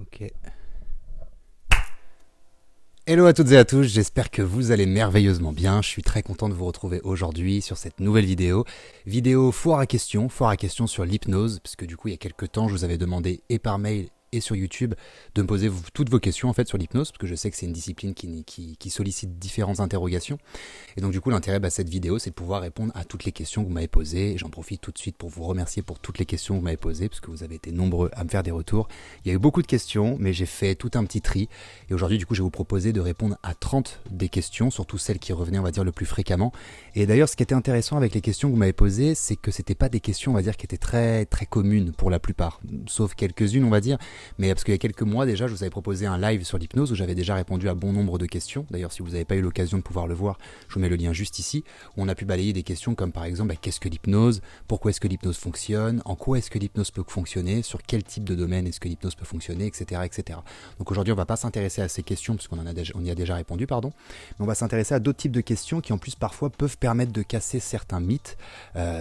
Ok. Hello à toutes et à tous, j'espère que vous allez merveilleusement bien. Je suis très content de vous retrouver aujourd'hui sur cette nouvelle vidéo. Vidéo foire à questions sur l'hypnose, puisque du coup il y a quelques temps je vous avais demandé et par mail et sur YouTube de me poser toutes vos questions en fait sur l'hypnose, parce que je sais que c'est une discipline qui sollicite différentes interrogations. Et donc du coup l'intérêt de cette vidéo c'est de pouvoir répondre à toutes les questions que vous m'avez posées. Et j'en profite tout de suite pour vous remercier pour toutes les questions que vous m'avez posées, parce que vous avez été nombreux à me faire des retours. Il y a eu beaucoup de questions, mais j'ai fait tout un petit tri. Et aujourd'hui du coup je vais vous proposer de répondre à 30 des questions, surtout celles qui revenaient on va dire le plus fréquemment. Et d'ailleurs ce qui était intéressant avec les questions que vous m'avez posées, c'est que c'était pas des questions on va dire qui étaient très très communes pour la plupart, sauf quelques-unes on va dire. Mais parce qu'il y a quelques mois déjà, je vous avais proposé un live sur l'hypnose où j'avais déjà répondu à bon nombre de questions. D'ailleurs, si vous n'avez pas eu l'occasion de pouvoir le voir, je vous mets le lien juste ici, où on a pu balayer des questions comme par exemple, qu'est-ce que l'hypnose? Pourquoi est-ce que l'hypnose fonctionne? En quoi est-ce que l'hypnose peut fonctionner? Sur quel type de domaine est-ce que l'hypnose peut fonctionner? Etc. etc. Donc aujourd'hui, on ne va pas s'intéresser à ces questions, parce on y a déjà répondu, pardon. Mais on va s'intéresser à d'autres types de questions qui en plus parfois peuvent permettre de casser certains mythes,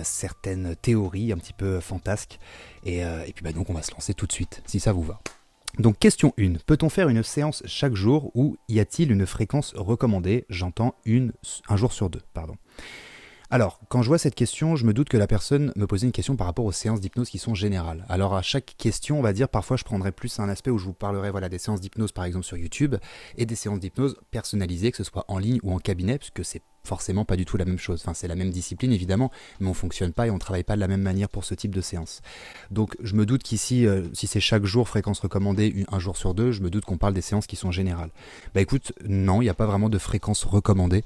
certaines théories un petit peu fantasques. Et puis donc on va se lancer tout de suite, si ça vous va. Donc question 1, peut-on faire une séance chaque jour ou y a-t-il une fréquence recommandée? J'entends un jour sur deux, pardon. Alors, quand je vois cette question, je me doute que la personne me posait une question par rapport aux séances d'hypnose qui sont générales. Alors à chaque question, on va dire, parfois je prendrai plus un aspect où je vous parlerai des séances d'hypnose par exemple sur YouTube et des séances d'hypnose personnalisées, que ce soit en ligne ou en cabinet, puisque c'est forcément pas du tout la même chose. Enfin, c'est la même discipline évidemment, mais on fonctionne pas et on travaille pas de la même manière pour ce type de séance. Donc je me doute qu'ici, si c'est chaque jour, fréquence recommandée, un jour sur deux, je me doute qu'on parle des séances qui sont générales. Bah écoute, non, il n'y a pas vraiment de fréquence recommandée.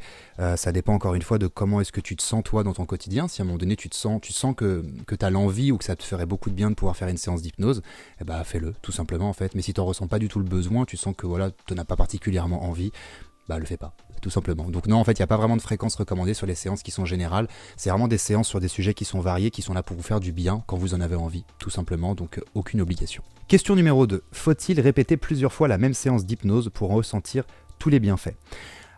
Ça dépend encore une fois de comment est-ce que tu te sens toi dans ton quotidien. Si à un moment donné tu sens que tu as l'envie ou que ça te ferait beaucoup de bien de pouvoir faire une séance d'hypnose, eh bah fais-le, tout simplement en fait. Mais si tu n'en ressens pas du tout le besoin, tu sens que tu n'as pas particulièrement envie, bah le fais pas, tout simplement. Donc non, en fait, il n'y a pas vraiment de fréquence recommandée sur les séances qui sont générales. C'est vraiment des séances sur des sujets qui sont variés, qui sont là pour vous faire du bien quand vous en avez envie, tout simplement. Donc aucune obligation. Question numéro 2. Faut-il répéter plusieurs fois la même séance d'hypnose pour ressentir tous les bienfaits?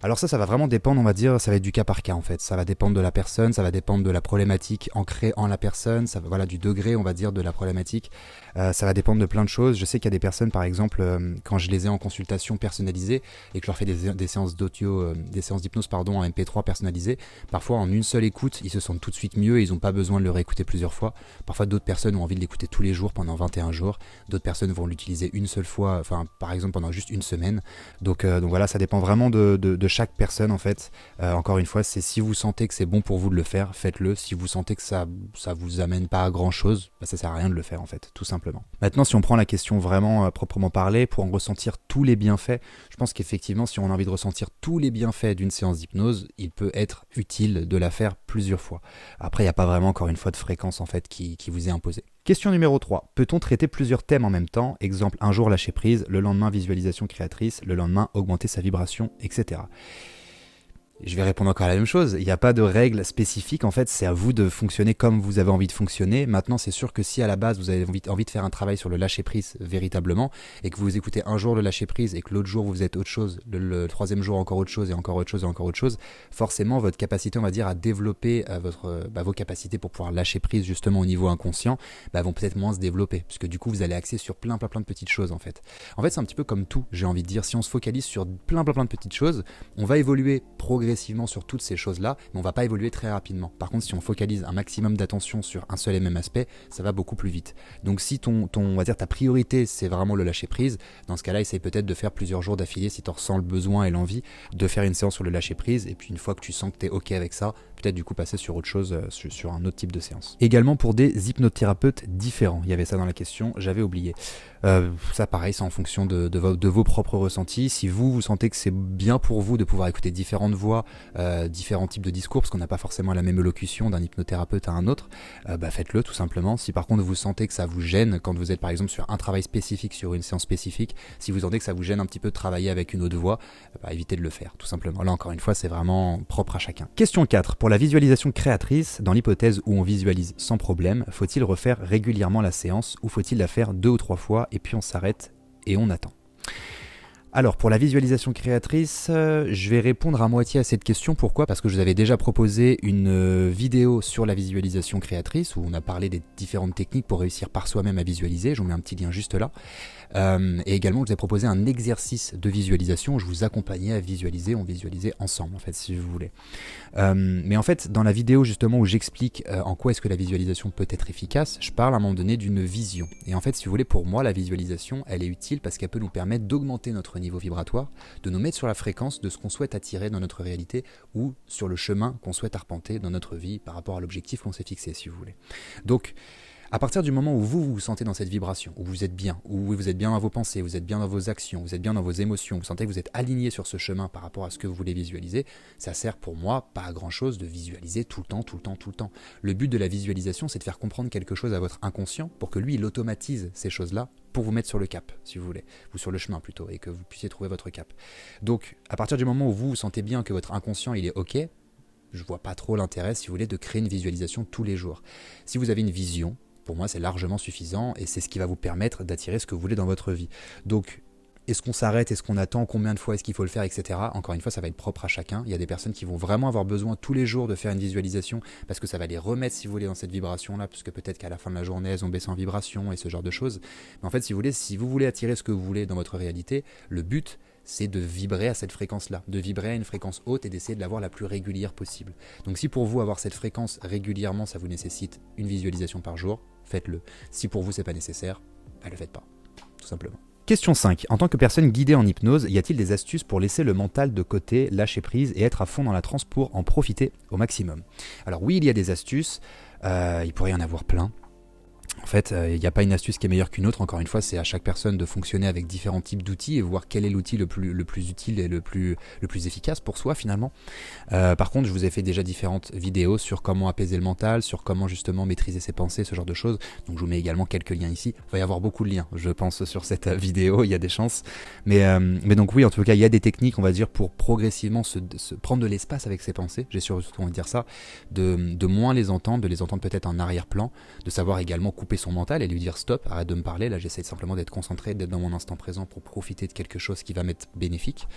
Alors ça va vraiment dépendre, on va dire, ça va être du cas par cas en fait. Ça va dépendre de la personne, ça va dépendre de la problématique ancrée en la personne, ça va, du degré, on va dire, de la problématique. Ça va dépendre de plein de choses. Je sais qu'il y a des personnes, par exemple, quand je les ai en consultation personnalisée et que je leur fais des séances d'audio, des séances d'hypnose, pardon, en MP3 personnalisées, parfois en une seule écoute, ils se sentent tout de suite mieux et ils n'ont pas besoin de le réécouter plusieurs fois. Parfois d'autres personnes ont envie de l'écouter tous les jours pendant 21 jours. D'autres personnes vont l'utiliser une seule fois, enfin par exemple pendant juste une semaine. Donc voilà, ça dépend vraiment de chaque personne en fait. Encore une fois, c'est si vous sentez que c'est bon pour vous de le faire, faites-le. Si vous sentez que ça vous amène pas à grand chose, ça sert à rien de le faire en fait, tout simplement. Maintenant, si on prend la question vraiment proprement parlée, pour en ressentir tous les bienfaits, je pense qu'effectivement, si on a envie de ressentir tous les bienfaits d'une séance d'hypnose, il peut être utile de la faire plusieurs fois. Après, il n'y a pas vraiment encore une fois de fréquence en fait qui vous est imposée. Question numéro 3. Peut-on traiter plusieurs thèmes en même temps? Exemple, un jour lâcher prise, le lendemain visualisation créatrice, le lendemain augmenter sa vibration, etc. Je vais répondre encore à la même chose. Il n'y a pas de règle spécifique. En fait, c'est à vous de fonctionner comme vous avez envie de fonctionner. Maintenant, c'est sûr que si à la base, vous avez envie de faire un travail sur le lâcher-prise véritablement et que vous écoutez un jour le lâcher-prise et que l'autre jour, vous êtes autre chose, le troisième jour, encore autre chose et encore autre chose et encore autre chose, forcément, votre capacité, on va dire, à développer vos capacités pour pouvoir lâcher prise justement au niveau inconscient vont peut-être moins se développer puisque du coup, vous allez axer sur plein de petites choses en fait. En fait, c'est un petit peu comme tout, j'ai envie de dire. Si on se focalise sur plein de petites choses, on va évoluer progressivement sur toutes ces choses-là, mais on va pas évoluer très rapidement. Par contre, si on focalise un maximum d'attention sur un seul et même aspect, ça va beaucoup plus vite. Donc si on va dire ta priorité, c'est vraiment le lâcher prise, dans ce cas-là, essaye peut-être de faire plusieurs jours d'affilée si tu ressens le besoin et l'envie de faire une séance sur le lâcher prise, et puis une fois que tu sens que tu es OK avec ça, peut-être du coup passer sur autre chose, sur un autre type de séance. Également pour des hypnothérapeutes différents, il y avait ça dans la question, j'avais oublié. Ça pareil, c'est en fonction de vos propres ressentis. Si vous sentez que c'est bien pour vous de pouvoir écouter différentes voix, différents types de discours, parce qu'on n'a pas forcément la même élocution d'un hypnothérapeute à un autre, faites-le tout simplement. Si par contre vous sentez que ça vous gêne quand vous êtes par exemple sur un travail spécifique, sur une séance spécifique, si vous sentez que ça vous gêne un petit peu de travailler avec une autre voix, évitez de le faire tout simplement. Là encore une fois, c'est vraiment propre à chacun. Question 4. Pour la visualisation créatrice, dans l'hypothèse où on visualise sans problème, faut-il refaire régulièrement la séance ou faut-il la faire 2 ou 3 fois et puis on s'arrête et on attend? Alors pour la visualisation créatrice, je vais répondre à moitié à cette question. Pourquoi ? Parce que je vous avais déjà proposé une vidéo sur la visualisation créatrice où on a parlé des différentes techniques pour réussir par soi-même à visualiser. Je vous mets un petit lien juste là. Et également, je vous ai proposé un exercice de visualisation où je vous accompagnais à visualiser. On visualisait ensemble, en fait, si vous voulez. Mais en fait, dans la vidéo justement où j'explique en quoi est-ce que la visualisation peut être efficace, je parle à un moment donné d'une vision. Et en fait, si vous voulez, pour moi, la visualisation, elle est utile parce qu'elle peut nous permettre d'augmenter notre niveau vibratoire, de nous mettre sur la fréquence de ce qu'on souhaite attirer dans notre réalité ou sur le chemin qu'on souhaite arpenter dans notre vie par rapport à l'objectif qu'on s'est fixé, si vous voulez. Donc, à partir du moment où vous vous sentez dans cette vibration, où vous êtes bien, où vous êtes bien dans vos pensées, vous êtes bien dans vos actions, vous êtes bien dans vos émotions, vous sentez que vous êtes aligné sur ce chemin par rapport à ce que vous voulez visualiser, ça sert pour moi pas à grand chose de visualiser tout le temps. Le but de la visualisation, c'est de faire comprendre quelque chose à votre inconscient pour que lui, il automatise ces choses-là pour vous mettre sur le cap, si vous voulez, ou sur le chemin plutôt, et que vous puissiez trouver votre cap. Donc, à partir du moment où vous vous sentez bien que votre inconscient, il est OK, je vois pas trop l'intérêt, si vous voulez, de créer une visualisation tous les jours. Si vous avez une vision, pour moi, c'est largement suffisant et c'est ce qui va vous permettre d'attirer ce que vous voulez dans votre vie. Donc, est-ce qu'on s'arrête, est-ce qu'on attend, combien de fois est-ce qu'il faut le faire, etc. Encore une fois, ça va être propre à chacun. Il y a des personnes qui vont vraiment avoir besoin tous les jours de faire une visualisation parce que ça va les remettre, si vous voulez, dans cette vibration-là, parce que peut-être qu'à la fin de la journée, elles ont baissé en vibration et ce genre de choses. Mais en fait, si vous voulez attirer ce que vous voulez dans votre réalité, le but, c'est de vibrer à cette fréquence-là, de vibrer à une fréquence haute et d'essayer de l'avoir la plus régulière possible. Donc si pour vous, avoir cette fréquence régulièrement, ça vous nécessite une visualisation par jour, faites-le. Si pour vous, c'est pas nécessaire, ne le faites pas, tout simplement. Question 5. En tant que personne guidée en hypnose, y a-t-il des astuces pour laisser le mental de côté, lâcher prise et être à fond dans la transe pour en profiter au maximum ? Alors oui, il y a des astuces, il pourrait y en avoir plein. En fait, il n'y a pas une astuce qui est meilleure qu'une autre. Encore une fois, c'est à chaque personne de fonctionner avec différents types d'outils et voir quel est l'outil le plus utile et le plus efficace pour soi finalement. Par contre, je vous ai fait déjà différentes vidéos sur comment apaiser le mental, sur comment justement maîtriser ses pensées, ce genre de choses. Donc je vous mets également quelques liens ici. Il va y avoir beaucoup de liens, je pense, sur cette vidéo, il y a des chances. Mais donc oui, en tout cas, il y a des techniques, on va dire, pour progressivement se prendre de l'espace avec ses pensées. J'ai surtout envie de dire ça, de moins les entendre, de les entendre peut-être en arrière-plan, de savoir également couper son mental et lui dire stop, arrête de me parler, là j'essaie simplement d'être concentré, d'être dans mon instant présent pour profiter de quelque chose qui va m'être bénéfique.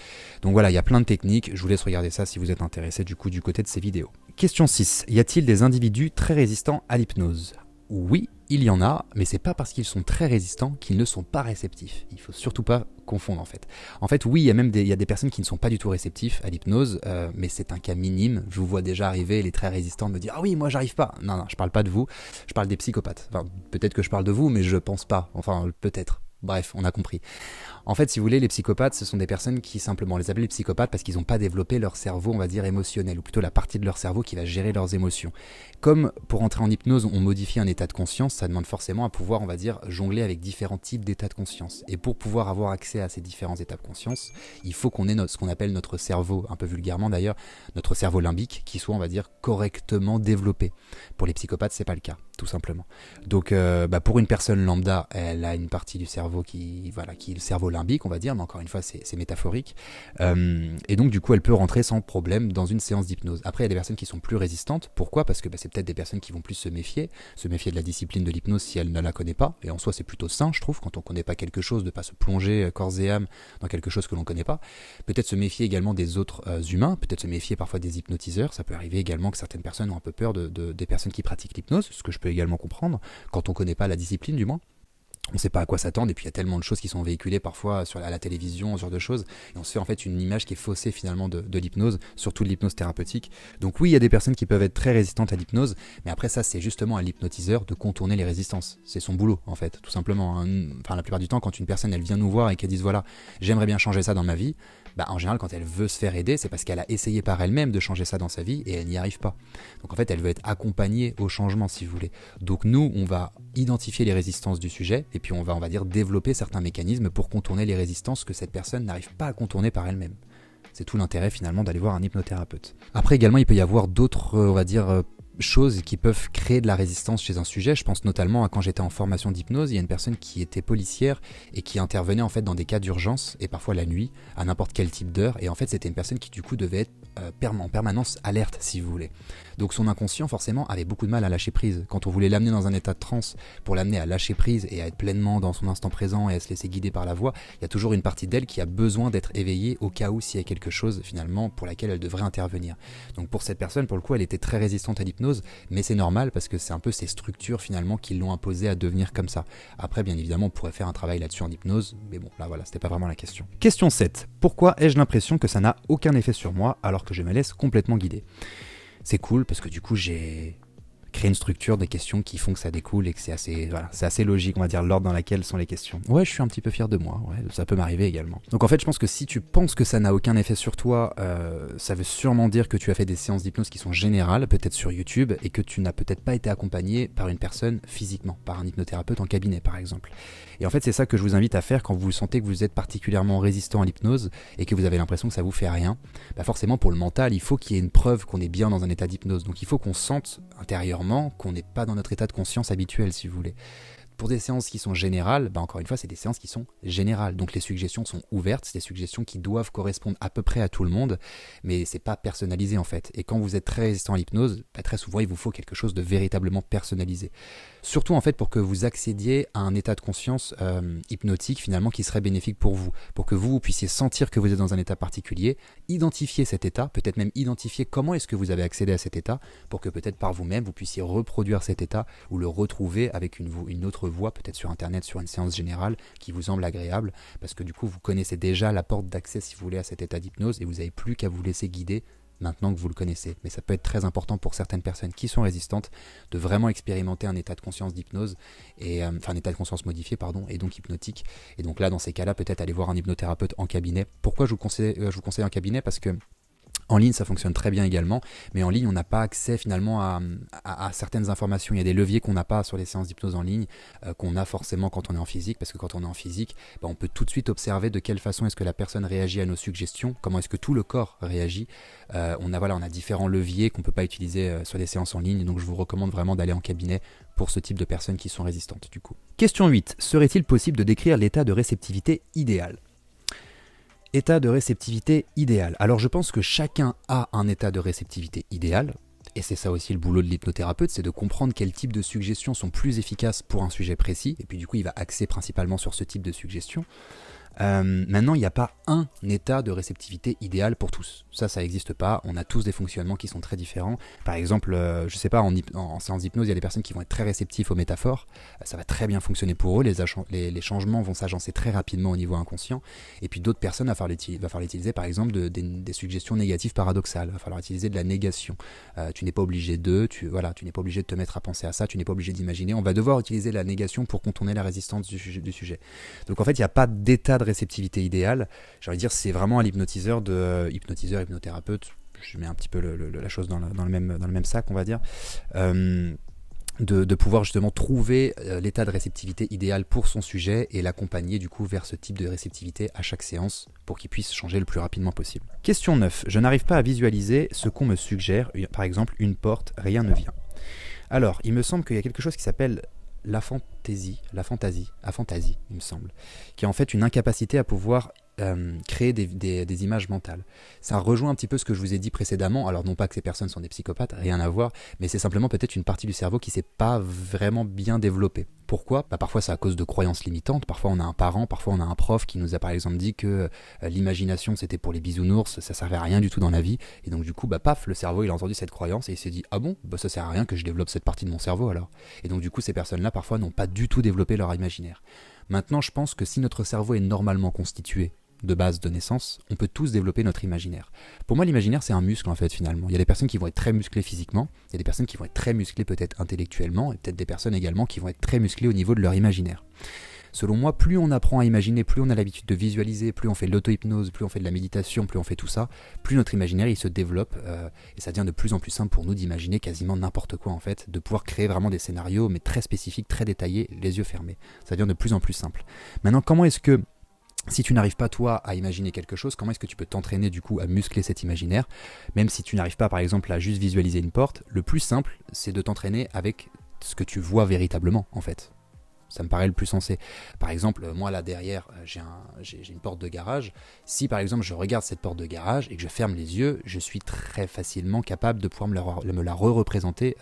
Donc voilà, il y a plein de techniques, je vous laisse regarder ça si vous êtes intéressé du coup du côté de ces vidéos. Question 6, y a-t-il des individus très résistants à l'hypnose ? Oui, il y en a, mais c'est pas parce qu'ils sont très résistants qu'ils ne sont pas réceptifs. Il faut surtout pas confondre en fait. En fait, oui, il y a des personnes qui ne sont pas du tout réceptifs à l'hypnose, mais c'est un cas minime. Je vous vois déjà arriver, les très résistants, me dire ah oui, moi j'arrive pas. Non, je parle pas de vous, je parle des psychopathes. Enfin, peut-être que je parle de vous, mais je pense pas. Enfin, peut-être. Bref, on a compris. En fait, si vous voulez, les psychopathes, ce sont des personnes qui simplement, on les appelle les psychopathes parce qu'ils n'ont pas développé leur cerveau, on va dire, émotionnel, ou plutôt la partie de leur cerveau qui va gérer leurs émotions. Comme pour entrer en hypnose, on modifie un état de conscience, ça demande forcément à pouvoir, on va dire, jongler avec différents types d'états de conscience. Et pour pouvoir avoir accès à ces différents états de conscience, il faut qu'on ait ce qu'on appelle notre cerveau, un peu vulgairement d'ailleurs, notre cerveau limbique, qui soit, on va dire, correctement développé. Pour les psychopathes, c'est pas le cas, tout simplement. Donc, pour une personne lambda, elle a une partie du cerveau qui est le cerveau limbique, on va dire, mais encore une fois, c'est métaphorique. Et donc, du coup, elle peut rentrer sans problème dans une séance d'hypnose. Après, il y a des personnes qui sont plus résistantes. Pourquoi ? Parce que c'est peut-être des personnes qui vont plus se méfier de la discipline de l'hypnose si elle ne la connaît pas. Et en soi, c'est plutôt sain, je trouve, quand on ne connaît pas quelque chose, de ne pas se plonger corps et âme dans quelque chose que l'on ne connaît pas. Peut-être se méfier également des autres humains, peut-être se méfier parfois des hypnotiseurs. Ça peut arriver également que certaines personnes ont un peu peur des personnes qui pratiquent l'hypnose, ce que je peux également comprendre, quand on ne connaît pas la discipline du moins. On ne sait pas à quoi s'attendre et puis il y a tellement de choses qui sont véhiculées parfois à la télévision, ce genre de choses, et on se fait en fait une image qui est faussée finalement de l'hypnose, surtout de l'hypnose thérapeutique. Donc oui, il y a des personnes qui peuvent être très résistantes à l'hypnose, mais après ça c'est justement à l'hypnotiseur de contourner les résistances. C'est son boulot en fait, tout simplement. Enfin la plupart du temps quand une personne elle vient nous voir et qu'elle dit voilà, j'aimerais bien changer ça dans ma vie, en général quand elle veut se faire aider, c'est parce qu'elle a essayé par elle-même de changer ça dans sa vie et elle n'y arrive pas. Donc en fait elle veut être accompagnée au changement si vous voulez. Donc nous on va identifier les résistances du sujet et puis on va dire développer certains mécanismes pour contourner les résistances que cette personne n'arrive pas à contourner par elle-même. C'est tout l'intérêt finalement d'aller voir un hypnothérapeute. Après également il peut y avoir d'autres, on va dire, choses qui peuvent créer de la résistance chez un sujet. Je pense notamment à quand j'étais en formation d'hypnose, il y a une personne qui était policière et qui intervenait en fait dans des cas d'urgence et parfois la nuit, à n'importe quel type d'heure. Et en fait c'était une personne qui du coup devait être en permanence alerte, si vous voulez. Donc son inconscient, forcément, avait beaucoup de mal à lâcher prise. Quand on voulait l'amener dans un état de transe pour l'amener à lâcher prise et à être pleinement dans son instant présent et à se laisser guider par la voix, il y a toujours une partie d'elle qui a besoin d'être éveillée au cas où s'il y a quelque chose, finalement, pour laquelle elle devrait intervenir. Donc pour cette personne, pour le coup, elle était très résistante à l'hypnose, mais c'est normal parce que c'est un peu ces structures, finalement, qui l'ont imposé à devenir comme ça. Après, bien évidemment, on pourrait faire un travail là-dessus en hypnose, mais bon, là, voilà, c'était pas vraiment la question. Question 7. Pourquoi ai-je l'impression que ça n'a aucun effet sur moi alors que je me laisse complètement guider ? C'est cool parce que du coup j'ai créé une structure des questions qui font que ça découle et que c'est assez logique, on va dire, l'ordre dans lequel sont les questions. Ouais, je suis un petit peu fier de moi, ouais, ça peut m'arriver également. Donc en fait, je pense que si tu penses que ça n'a aucun effet sur toi, ça veut sûrement dire que tu as fait des séances d'hypnose qui sont générales, peut-être sur YouTube, et que tu n'as peut-être pas été accompagné par une personne physiquement, par un hypnothérapeute en cabinet par exemple. Et en fait, c'est ça que je vous invite à faire quand vous sentez que vous êtes particulièrement résistant à l'hypnose et que vous avez l'impression que ça vous fait rien. Bah forcément, pour le mental, il faut qu'il y ait une preuve qu'on est bien dans un état d'hypnose. Donc il faut qu'on sente intérieurement qu'on n'est pas dans notre état de conscience habituel, si vous voulez. Pour des séances qui sont générales, bah encore une fois, c'est des séances qui sont générales. Donc les suggestions sont ouvertes, c'est des suggestions qui doivent correspondre à peu près à tout le monde, mais c'est pas personnalisé en fait. Et quand vous êtes très résistant à l'hypnose, bah très souvent il vous faut quelque chose de véritablement personnalisé. Surtout en fait pour que vous accédiez à un état de conscience hypnotique finalement qui serait bénéfique pour que vous puissiez sentir que vous êtes dans un état particulier, identifier cet état, peut-être même identifier comment est-ce que vous avez accédé à cet état, pour que peut-être par vous-même vous puissiez reproduire cet état ou le retrouver avec une autre voix, peut-être sur internet, sur une séance générale qui vous semble agréable, parce que du coup vous connaissez déjà la porte d'accès si vous voulez à cet état d'hypnose et vous n'avez plus qu'à vous laisser guider maintenant que vous le connaissez. Mais ça peut être très important pour certaines personnes qui sont résistantes de vraiment expérimenter un état de conscience d'hypnose, enfin un état de conscience modifié, pardon, et donc hypnotique. Et donc là, dans ces cas-là, peut-être aller voir un hypnothérapeute en cabinet. Pourquoi je vous conseille un cabinet ? Parce que en ligne, ça fonctionne très bien également, mais en ligne, on n'a pas accès finalement à certaines informations. Il y a des leviers qu'on n'a pas sur les séances d'hypnose en ligne, qu'on a forcément quand on est en physique, parce que quand on est en physique, on peut tout de suite observer de quelle façon est-ce que la personne réagit à nos suggestions, comment est-ce que tout le corps réagit. On a différents leviers qu'on ne peut pas utiliser sur des séances en ligne, donc je vous recommande vraiment d'aller en cabinet pour ce type de personnes qui sont résistantes du coup. Question 8. Serait-il possible de décrire l'état de réceptivité idéal ? État de réceptivité idéal. Alors je pense que chacun a un état de réceptivité idéal, et c'est ça aussi le boulot de l'hypnothérapeute, c'est de comprendre quel type de suggestions sont plus efficaces pour un sujet précis, et puis du coup il va axer principalement sur ce type de suggestions. Maintenant, il n'y a pas un état de réceptivité idéal pour tous. Ça n'existe pas. On a tous des fonctionnements qui sont très différents. Par exemple, je sais pas, en séance d'hypnose, il y a des personnes qui vont être très réceptifs aux métaphores. Ça va très bien fonctionner pour eux. Les changements vont s'agencer très rapidement au niveau inconscient. Et puis d'autres personnes, il va falloir utiliser, par exemple, des suggestions négatives paradoxales. Il va falloir utiliser de la négation. Tu n'es pas obligé tu n'es pas obligé de te mettre à penser à ça. Tu n'es pas obligé d'imaginer. On va devoir utiliser la négation pour contourner la résistance du sujet. Donc en fait, il n'y a pas d'état de réceptivité idéale. J'ai envie de dire, c'est vraiment à hypnothérapeute, je mets un petit peu la chose dans le même sac, on va dire, de pouvoir justement trouver l'état de réceptivité idéal pour son sujet et l'accompagner du coup vers ce type de réceptivité à chaque séance pour qu'il puisse changer le plus rapidement possible. Question 9. Je n'arrive pas à visualiser ce qu'on me suggère, par exemple une porte, rien ne vient. Alors, il me semble qu'il y a quelque chose qui s'appelle la fantaisie, il me semble, qui est en fait une incapacité à pouvoir créer des images mentales. Ça rejoint un petit peu ce que je vous ai dit précédemment, alors non pas que ces personnes sont des psychopathes, rien à voir, mais c'est simplement peut-être une partie du cerveau qui ne s'est pas vraiment bien développée. Pourquoi ? Parfois c'est à cause de croyances limitantes, parfois on a un parent, parfois on a un prof qui nous a par exemple dit que l'imagination c'était pour les bisounours, ça servait à rien du tout dans la vie, et donc du coup le cerveau il a entendu cette croyance et il s'est dit ah bon, ça sert à rien que je développe cette partie de mon cerveau alors. Et donc du coup ces personnes-là parfois n'ont pas du tout développé leur imaginaire. Maintenant je pense que si notre cerveau est normalement constitué de base de naissance, on peut tous développer notre imaginaire. Pour moi, l'imaginaire, c'est un muscle en fait finalement. Il y a des personnes qui vont être très musclées physiquement, il y a des personnes qui vont être très musclées peut-être intellectuellement, et peut-être des personnes également qui vont être très musclées au niveau de leur imaginaire. Selon moi, plus on apprend à imaginer, plus on a l'habitude de visualiser, plus on fait de l'auto-hypnose, plus on fait de la méditation, plus on fait tout ça, plus notre imaginaire il se développe et ça devient de plus en plus simple pour nous d'imaginer quasiment n'importe quoi en fait, de pouvoir créer vraiment des scénarios mais très spécifiques, très détaillés, les yeux fermés. Ça devient de plus en plus simple. Maintenant, comment est-ce que si tu n'arrives pas toi à imaginer quelque chose, comment est-ce que tu peux t'entraîner du coup à muscler cet imaginaire ? Même si tu n'arrives pas par exemple à juste visualiser une porte, le plus simple c'est de t'entraîner avec ce que tu vois véritablement en fait. Ça me paraît le plus sensé. Par exemple, moi là derrière, j'ai une porte de garage. Si par exemple je regarde cette porte de garage et que je ferme les yeux, je suis très facilement capable de pouvoir me la re-représenter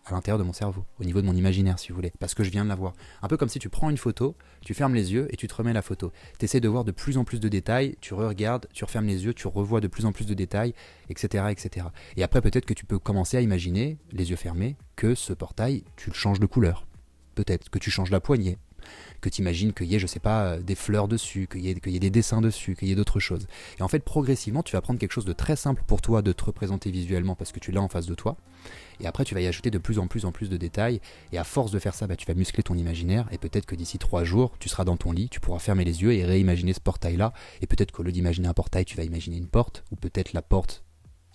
à l'intérieur de mon cerveau, au niveau de mon imaginaire si vous voulez, parce que je viens de la voir. Un peu comme si tu prends une photo, tu fermes les yeux et tu te remets la photo. Tu essaies de voir de plus en plus de détails, tu regardes, tu refermes les yeux, tu revois de plus en plus de détails, etc. etc. Et après peut-être que tu peux commencer à imaginer, les yeux fermés, que ce portail, tu le changes de couleur. Peut-être que tu changes la poignée, que tu imagines qu'il y ait, je sais pas, des fleurs dessus, qu'il y ait des dessins dessus, qu'il y ait d'autres choses. Et en fait, progressivement, tu vas prendre quelque chose de très simple pour toi de te représenter visuellement parce que tu l'as en face de toi. Et après, tu vas y ajouter de plus en plus de détails. Et à force de faire ça, tu vas muscler ton imaginaire. Et peut-être que d'ici 3 jours, tu seras dans ton lit, tu pourras fermer les yeux et réimaginer ce portail-là. Et peut-être qu'au lieu d'imaginer un portail, tu vas imaginer une porte, ou peut-être la porte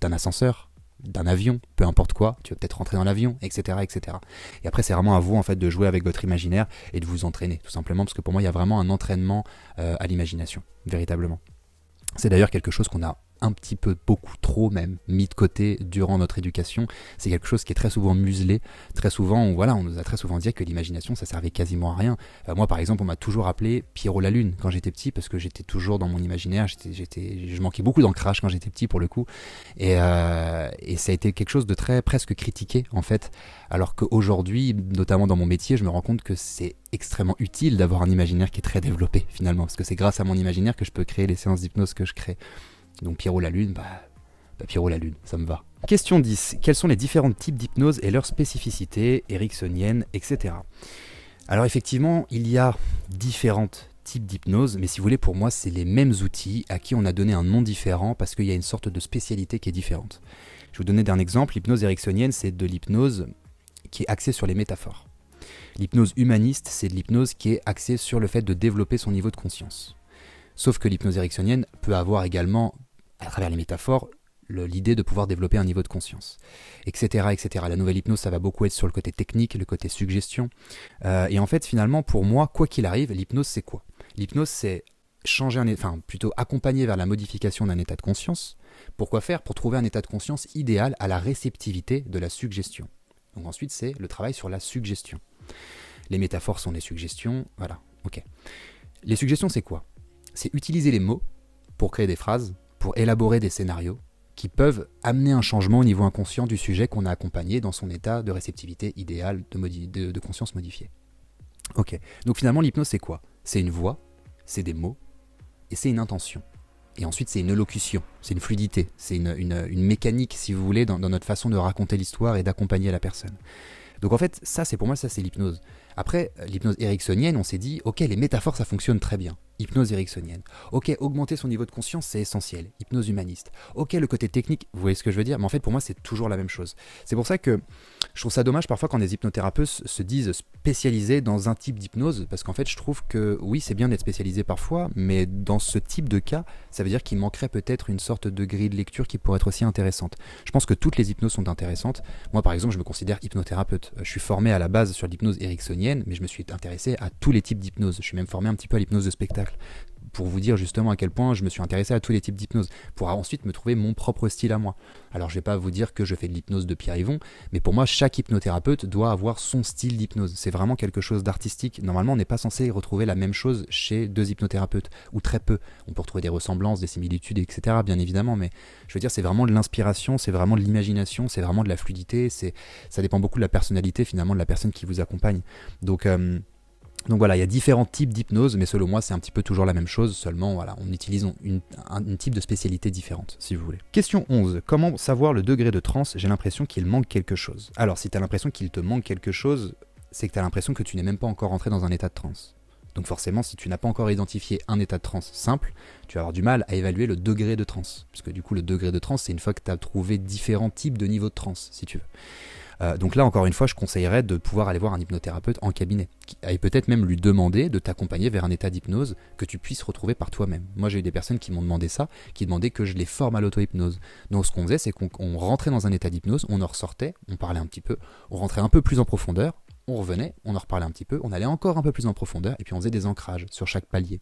d'un ascenseur, d'un avion, peu importe quoi, tu vas peut-être rentrer dans l'avion, etc., etc. Et après, c'est vraiment à vous en fait de jouer avec votre imaginaire et de vous entraîner, tout simplement, parce que pour moi, il y a vraiment un entraînement à l'imagination, véritablement. C'est d'ailleurs quelque chose qu'on a un petit peu, beaucoup trop même, mis de côté durant notre éducation. C'est quelque chose qui est très souvent muselé. Très souvent, on nous a très souvent dit que l'imagination, ça servait quasiment à rien. Moi, par exemple, on m'a toujours appelé Pierrot la Lune quand j'étais petit, parce que j'étais toujours dans mon imaginaire. Je manquais beaucoup d'ancrage quand j'étais petit, pour le coup. Et ça a été quelque chose de très presque critiqué, en fait. Alors qu'aujourd'hui, notamment dans mon métier, je me rends compte que c'est extrêmement utile d'avoir un imaginaire qui est très développé, finalement. Parce que c'est grâce à mon imaginaire que je peux créer les séances d'hypnose que je crée. Donc Pierrot la Lune, Pierrot la Lune, ça me va. Question 10. Quels sont les différents types d'hypnose et leurs spécificités, ericksoniennes, etc. Alors effectivement, il y a différents types d'hypnose, mais si vous voulez, pour moi, c'est les mêmes outils à qui on a donné un nom différent parce qu'il y a une sorte de spécialité qui est différente. Je vais vous donner un exemple. L'hypnose ericksonienne, c'est de l'hypnose qui est axée sur les métaphores. L'hypnose humaniste, c'est de l'hypnose qui est axée sur le fait de développer son niveau de conscience. Sauf que l'hypnose ericksonienne peut avoir également, à travers les métaphores, l'idée de pouvoir développer un niveau de conscience, etc., etc. La nouvelle hypnose, ça va beaucoup être sur le côté technique, le côté suggestion. Et en fait, finalement, pour moi, quoi qu'il arrive, l'hypnose, c'est quoi ? L'hypnose, c'est plutôt accompagner vers la modification d'un état de conscience. Pourquoi faire ? Pour trouver un état de conscience idéal à la réceptivité de la suggestion. Donc ensuite, c'est le travail sur la suggestion. Les métaphores sont des suggestions, voilà, ok. Les suggestions, c'est quoi ? C'est utiliser les mots pour créer des phrases, pour élaborer des scénarios qui peuvent amener un changement au niveau inconscient du sujet qu'on a accompagné dans son état de réceptivité idéale, de conscience modifiée. Ok, donc finalement l'hypnose c'est quoi ? C'est une voix, c'est des mots, et c'est une intention. Et ensuite c'est une élocution, c'est une fluidité, c'est une mécanique si vous voulez dans notre façon de raconter l'histoire et d'accompagner la personne. Donc en fait, ça c'est pour moi, ça c'est l'hypnose. Après, l'hypnose ericksonienne, on s'est dit, ok, les métaphores ça fonctionne très bien. Hypnose ericksonienne. Ok, augmenter son niveau de conscience c'est essentiel. Hypnose humaniste. Ok, le côté technique, vous voyez ce que je veux dire ? Mais en fait pour moi c'est toujours la même chose. C'est pour ça que je trouve ça dommage parfois quand des hypnothérapeutes se disent spécialisés dans un type d'hypnose, parce qu'en fait je trouve que oui c'est bien d'être spécialisé parfois, mais dans ce type de cas, ça veut dire qu'il manquerait peut-être une sorte de grille de lecture qui pourrait être aussi intéressante. Je pense que toutes les hypnoses sont intéressantes. Moi par exemple je me considère hypnothérapeute. Je suis formé à la base sur l'hypnose ericksonienne, mais je me suis intéressé à tous les types d'hypnose. Je suis même formé un petit peu à l'hypnose de spectacle, pour vous dire justement à quel point je me suis intéressé à tous les types d'hypnose, pour ensuite me trouver mon propre style à moi. Alors je vais pas vous dire que je fais de l'hypnose de Pierre Yvon, mais pour moi chaque hypnothérapeute doit avoir son style d'hypnose. C'est vraiment quelque chose d'artistique. Normalement on n'est pas censé retrouver la même chose chez deux hypnothérapeutes, ou très peu. On peut retrouver des ressemblances, des similitudes, etc. bien évidemment, mais je veux dire c'est vraiment de l'inspiration, c'est vraiment de l'imagination, c'est vraiment de la fluidité, ça dépend beaucoup de la personnalité finalement de la personne qui vous accompagne. Donc voilà, il y a différents types d'hypnose, mais selon moi, c'est un petit peu toujours la même chose, seulement voilà, on utilise un type de spécialité différente, si vous voulez. Question 11. Comment savoir le degré de transe ? J'ai l'impression qu'il manque quelque chose. Alors, si tu as l'impression qu'il te manque quelque chose, c'est que tu as l'impression que tu n'es même pas encore entré dans un état de transe. Donc forcément, si tu n'as pas encore identifié un état de transe simple, tu vas avoir du mal à évaluer le degré de transe. Puisque du coup, le degré de transe, c'est une fois que tu as trouvé différents types de niveaux de transe, si tu veux. Donc là, encore une fois, je conseillerais de pouvoir aller voir un hypnothérapeute en cabinet et peut-être même lui demander de t'accompagner vers un état d'hypnose que tu puisses retrouver par toi-même. Moi, j'ai eu des personnes qui m'ont demandé ça, qui demandaient que je les forme à l'auto-hypnose. Donc ce qu'on faisait, c'est qu'on rentrait dans un état d'hypnose, on en ressortait, on parlait un petit peu, on rentrait un peu plus en profondeur, on revenait, on en reparlait un petit peu, on allait encore un peu plus en profondeur, et puis on faisait des ancrages sur chaque palier.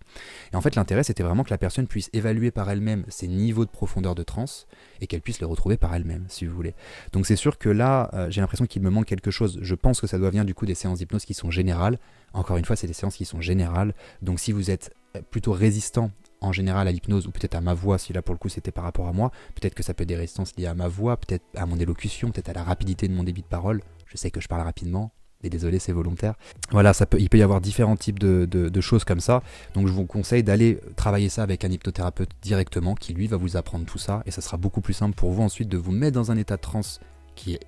Et en fait, l'intérêt, c'était vraiment que la personne puisse évaluer par elle-même ses niveaux de profondeur de transe, et qu'elle puisse les retrouver par elle-même, si vous voulez. Donc c'est sûr que là, j'ai l'impression qu'il me manque quelque chose. Je pense que ça doit venir du coup des séances d'hypnose qui sont générales. Encore une fois, c'est des séances qui sont générales. Donc si vous êtes plutôt résistant en général à l'hypnose, ou peut-être à ma voix, si là pour le coup c'était par rapport à moi, peut-être que ça peut être des résistances liées à ma voix, peut-être à mon élocution, peut-être à la rapidité de mon débit de parole. Je sais que je parle rapidement, et désolé, c'est volontaire. Voilà, il peut y avoir différents types de choses comme ça. Donc je vous conseille d'aller travailler ça avec un hypnothérapeute directement, qui lui va vous apprendre tout ça, et ça sera beaucoup plus simple pour vous ensuite de vous mettre dans un état de transe qui est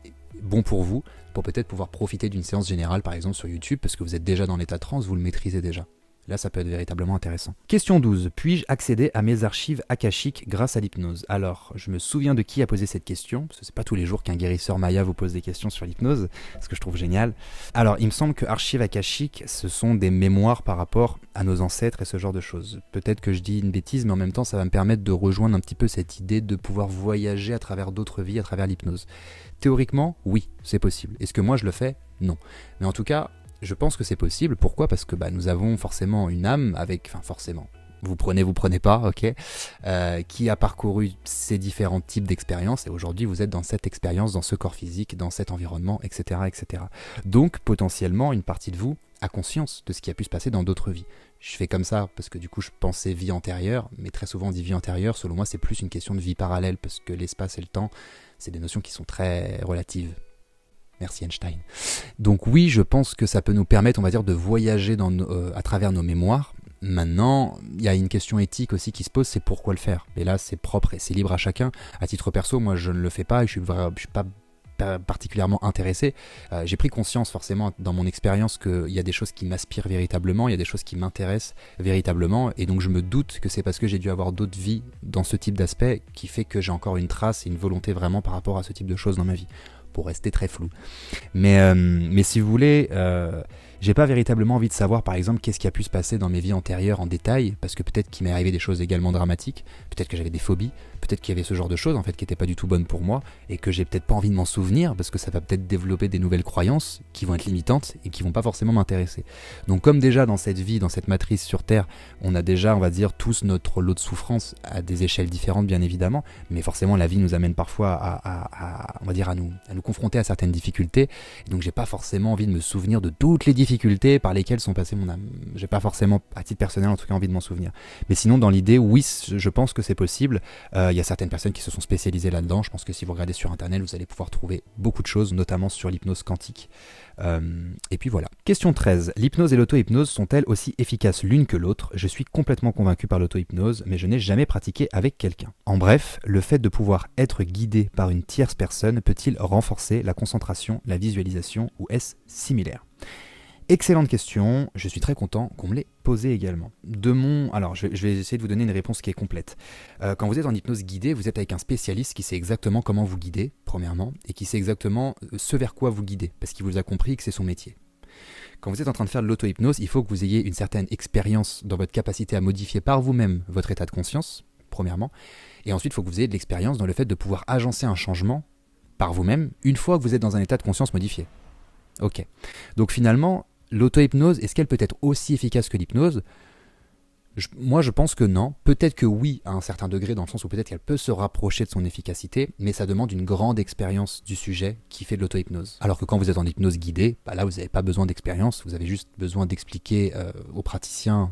bon pour vous, pour peut-être pouvoir profiter d'une séance générale par exemple sur YouTube, parce que vous êtes déjà dans l'état de transe, vous le maîtrisez déjà. Là, ça peut être véritablement intéressant. Question 12. Puis-je accéder à mes archives akashiques grâce à l'hypnose? Alors, je me souviens de qui a posé cette question, parce que c'est pas tous les jours qu'un guérisseur Maya vous pose des questions sur l'hypnose, ce que je trouve génial. Alors, il me semble que archives akashiques, ce sont des mémoires par rapport à nos ancêtres et ce genre de choses. Peut-être que je dis une bêtise, mais en même temps, ça va me permettre de rejoindre un petit peu cette idée de pouvoir voyager à travers d'autres vies, à travers l'hypnose. Théoriquement, oui, c'est possible. Est-ce que moi je le fais? Non. Mais en tout cas, je pense que c'est possible. Pourquoi? Parce que nous avons forcément une âme avec... Enfin, forcément. Vous prenez pas, ok, qui a parcouru ces différents types d'expériences, et aujourd'hui vous êtes dans cette expérience, dans ce corps physique, dans cet environnement, etc., etc. Donc, potentiellement, une partie de vous a conscience de ce qui a pu se passer dans d'autres vies. Je fais comme ça parce que du coup je pensais vie antérieure, mais très souvent on dit vie antérieure, selon moi c'est plus une question de vie parallèle, parce que l'espace et le temps, c'est des notions qui sont très relatives. Merci Einstein. Donc oui, je pense que ça peut nous permettre, on va dire, de voyager à travers nos mémoires. Maintenant, il y a une question éthique aussi qui se pose, c'est pourquoi le faire. Et là, c'est propre et c'est libre à chacun. À titre perso, moi, je ne le fais pas et je suis pas particulièrement intéressé. J'ai pris conscience forcément dans mon expérience qu'il y a des choses qui m'aspirent véritablement, il y a des choses qui m'intéressent véritablement, et donc je me doute que c'est parce que j'ai dû avoir d'autres vies dans ce type d'aspect qui fait que j'ai encore une trace et une volonté vraiment par rapport à ce type de choses dans ma vie, pour rester très flou. Mais si vous voulez, j'ai pas véritablement envie de savoir par exemple qu'est-ce qui a pu se passer dans mes vies antérieures en détail, parce que peut-être qu'il m'est arrivé des choses également dramatiques, peut-être que j'avais des phobies, peut-être qu'il y avait ce genre de choses en fait qui n'étaient pas du tout bonnes pour moi, et que j'ai peut-être pas envie de m'en souvenir, parce que ça va peut-être développer des nouvelles croyances qui vont être limitantes et qui vont pas forcément m'intéresser. Donc comme déjà dans cette vie, dans cette matrice sur Terre, on a déjà, on va dire, tous notre lot de souffrance à des échelles différentes bien évidemment, mais forcément la vie nous amène parfois on va dire à nous confronter à certaines difficultés, et donc j'ai pas forcément envie de me souvenir de toutes les difficultés par lesquelles sont passées mon âme. J'ai pas forcément, à titre personnel en tout cas, envie de m'en souvenir. Mais sinon dans l'idée, oui, je pense que c'est possible. Il y a certaines personnes qui se sont spécialisées là-dedans. Je pense que si vous regardez sur internet, vous allez pouvoir trouver beaucoup de choses, notamment sur l'hypnose quantique. Et puis voilà. Question 13. L'hypnose et l'auto-hypnose sont-elles aussi efficaces l'une que l'autre? Je suis complètement convaincu par l'auto-hypnose, mais je n'ai jamais pratiqué avec quelqu'un. En bref, le fait de pouvoir être guidé par une tierce personne peut-il renforcer la concentration, la visualisation, ou est-ce similaire? Excellente question, je suis très content qu'on me l'ait posée également. Alors, je vais essayer de vous donner une réponse qui est complète. Quand vous êtes en hypnose guidée, vous êtes avec un spécialiste qui sait exactement comment vous guider, premièrement, et qui sait exactement ce vers quoi vous guidez, parce qu'il vous a compris que c'est son métier. Quand vous êtes en train de faire de l'auto-hypnose, il faut que vous ayez une certaine expérience dans votre capacité à modifier par vous-même votre état de conscience, premièrement, et ensuite il faut que vous ayez de l'expérience dans le fait de pouvoir agencer un changement par vous-même une fois que vous êtes dans un état de conscience modifié. Ok. Donc finalement, l'auto-hypnose, est-ce qu'elle peut être aussi efficace que l'hypnose? Moi, je pense que non. Peut-être que oui, à un certain degré, dans le sens où peut-être qu'elle peut se rapprocher de son efficacité, mais ça demande une grande expérience du sujet qui fait de l'auto-hypnose. Alors que quand vous êtes en hypnose guidée, là, vous n'avez pas besoin d'expérience, vous avez juste besoin d'expliquer aux praticiens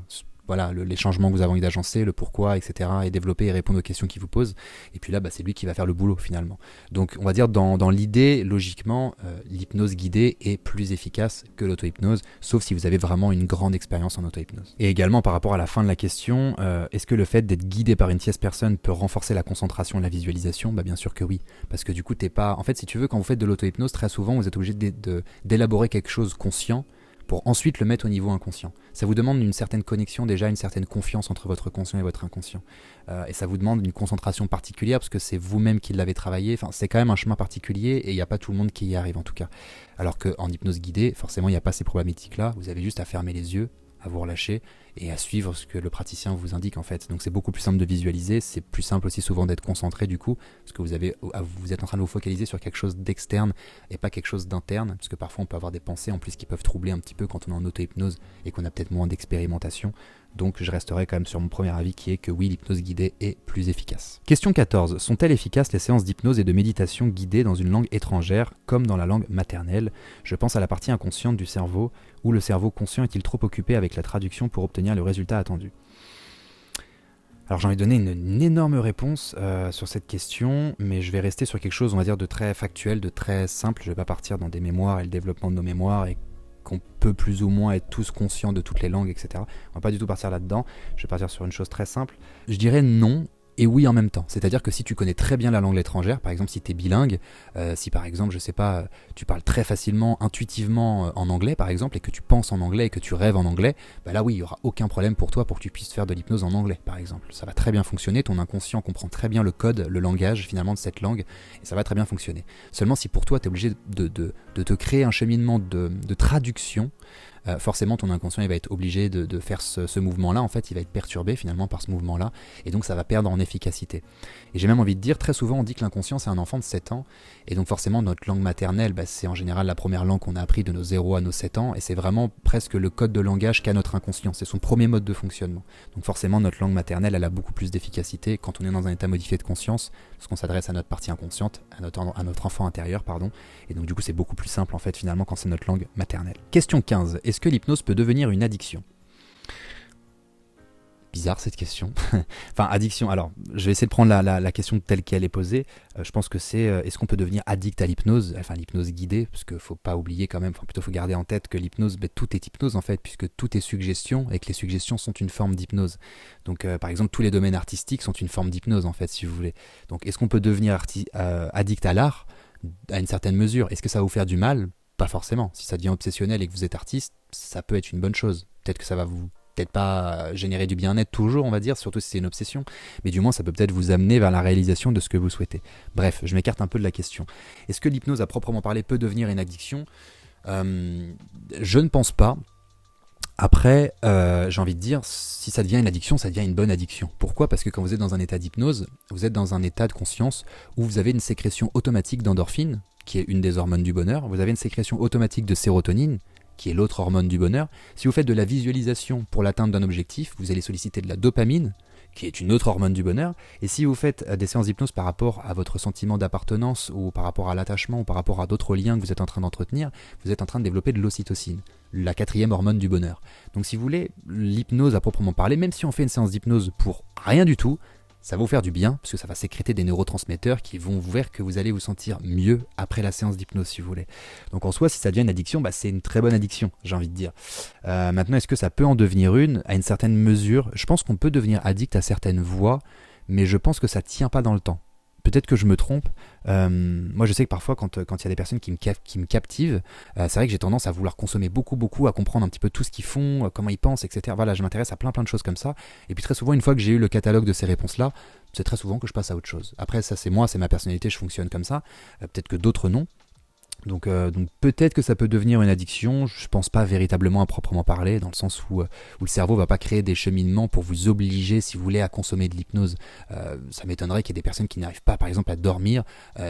voilà, les changements que vous avez envie d'agencer, le pourquoi, etc. et développer et répondre aux questions qu'il vous pose. Et puis là, c'est lui qui va faire le boulot finalement. Donc on va dire dans l'idée, logiquement, l'hypnose guidée est plus efficace que l'auto-hypnose, sauf si vous avez vraiment une grande expérience en auto-hypnose. Et également par rapport à la fin de la question, est-ce que le fait d'être guidé par une tierce personne peut renforcer la concentration et la visualisation? Bien sûr que oui, parce que du coup t'es pas... En fait, si tu veux, quand vous faites de l'auto-hypnose, très souvent vous êtes obligé d'élaborer quelque chose conscient pour ensuite le mettre au niveau inconscient. Ça vous demande une certaine connexion déjà, une certaine confiance entre votre conscient et votre inconscient. Et ça vous demande une concentration particulière parce que c'est vous-même qui l'avez travaillé. Enfin, c'est quand même un chemin particulier et il n'y a pas tout le monde qui y arrive en tout cas. Alors qu'en hypnose guidée, forcément, il n'y a pas ces problématiques-là. Vous avez juste à fermer les yeux, à vous relâcher et à suivre ce que le praticien vous indique en fait. Donc c'est beaucoup plus simple de visualiser, c'est plus simple aussi souvent d'être concentré du coup, parce que vous êtes en train de vous focaliser sur quelque chose d'externe et pas quelque chose d'interne, parce que parfois on peut avoir des pensées en plus qui peuvent troubler un petit peu quand on est en auto-hypnose et qu'on a peut-être moins d'expérimentation. Donc je resterai quand même sur mon premier avis qui est que oui, l'hypnose guidée est plus efficace. Question 14. Sont-elles efficaces les séances d'hypnose et de méditation guidées dans une langue étrangère comme dans la langue maternelle? Je pense à la partie inconsciente du cerveau, où le cerveau conscient est-il trop occupé avec la traduction pour obtenir le résultat attendu? Alors j'ai envie de donner une énorme réponse sur cette question, mais je vais rester sur quelque chose, on va dire, de très factuel, de très simple. Je ne vais pas partir dans des mémoires et le développement de nos mémoires et qu'on peut plus ou moins être tous conscients de toutes les langues, etc. On va pas du tout partir là-dedans. Je vais partir sur une chose très simple. Je dirais non et oui en même temps. C'est-à-dire que si tu connais très bien la langue étrangère, par exemple si tu es bilingue, si par exemple, je sais pas, tu parles très facilement, intuitivement en anglais par exemple, et que tu penses en anglais et que tu rêves en anglais, bah là oui, il n'y aura aucun problème pour toi pour que tu puisses faire de l'hypnose en anglais par exemple. Ça va très bien fonctionner, ton inconscient comprend très bien le code, le langage finalement de cette langue, et ça va très bien fonctionner. Seulement si pour toi tu es obligé de te créer un cheminement de traduction, forcément ton inconscient il va être obligé de faire ce mouvement-là, en fait il va être perturbé finalement par ce mouvement-là, et donc ça va perdre en efficacité. Et j'ai même envie de dire, très souvent on dit que l'inconscient c'est un enfant de 7 ans, et donc forcément notre langue maternelle, c'est en général la première langue qu'on a appris de nos 0 à nos 7 ans, et c'est vraiment presque le code de langage qu'a notre inconscient, c'est son premier mode de fonctionnement. Donc forcément notre langue maternelle elle a beaucoup plus d'efficacité quand on est dans un état modifié de conscience, parce qu'on s'adresse à notre partie inconsciente, à notre enfant intérieur, pardon, et donc du coup c'est beaucoup plus simple en fait finalement quand c'est notre langue maternelle. Question 15. Est-ce que l'hypnose peut devenir une addiction? Bizarre cette question. Enfin, addiction, alors je vais essayer de prendre la question telle qu'elle est posée. Je pense que c'est est-ce qu'on peut devenir addict à l'hypnose, enfin l'hypnose guidée, parce qu'il ne faut pas oublier quand même, enfin plutôt il faut garder en tête que l'hypnose, tout est hypnose en fait, puisque tout est suggestion et que les suggestions sont une forme d'hypnose. Donc par exemple tous les domaines artistiques sont une forme d'hypnose en fait si vous voulez. Donc est-ce qu'on peut devenir addict à l'art à une certaine mesure? Est-ce que ça va vous faire du mal? Pas forcément. Si ça devient obsessionnel et que vous êtes artiste, ça peut être une bonne chose. Peut-être que ça va vous peut-être pas générer du bien-être toujours, on va dire, surtout si c'est une obsession, mais du moins ça peut peut-être vous amener vers la réalisation de ce que vous souhaitez. Bref, je m'écarte un peu de la question. Est-ce que l'hypnose à proprement parler peut devenir une addiction? Je ne pense pas. Après, j'ai envie de dire, si ça devient une addiction, ça devient une bonne addiction. Pourquoi? Parce que quand vous êtes dans un état d'hypnose, vous êtes dans un état de conscience où vous avez une sécrétion automatique d'endorphine, qui est une des hormones du bonheur, vous avez une sécrétion automatique de sérotonine, qui est l'autre hormone du bonheur. Si vous faites de la visualisation pour l'atteinte d'un objectif, vous allez solliciter de la dopamine, qui est une autre hormone du bonheur. Et si vous faites des séances d'hypnose par rapport à votre sentiment d'appartenance ou par rapport à l'attachement ou par rapport à d'autres liens que vous êtes en train d'entretenir, vous êtes en train de développer de l'ocytocine, la 4e hormone du bonheur. Donc si vous voulez, l'hypnose à proprement parler, même si on fait une séance d'hypnose pour rien du tout, ça va vous faire du bien, parce que ça va sécréter des neurotransmetteurs qui vont vous faire que vous allez vous sentir mieux après la séance d'hypnose, si vous voulez. Donc en soi, si ça devient une addiction, c'est une très bonne addiction, j'ai envie de dire. Maintenant, est-ce que ça peut en devenir une? À une certaine mesure, je pense qu'on peut devenir addict à certaines voies, mais je pense que ça ne tient pas dans le temps. Peut-être que je me trompe. Moi, je sais que parfois, quand il y a des personnes qui me captivent, c'est vrai que j'ai tendance à vouloir consommer beaucoup, à comprendre un petit peu tout ce qu'ils font, comment ils pensent, etc. Voilà, je m'intéresse à plein de choses comme ça. Et puis très souvent, une fois que j'ai eu le catalogue de ces réponses-là, c'est très souvent que je passe à autre chose. Après, ça c'est moi, c'est ma personnalité, je fonctionne comme ça. Peut-être que d'autres non. Donc peut-être que ça peut devenir une addiction, je pense pas véritablement à proprement parler, dans le sens où le cerveau va pas créer des cheminements pour vous obliger, si vous voulez, à consommer de l'hypnose. Ça m'étonnerait qu'il y ait des personnes qui n'arrivent pas, par exemple, à dormir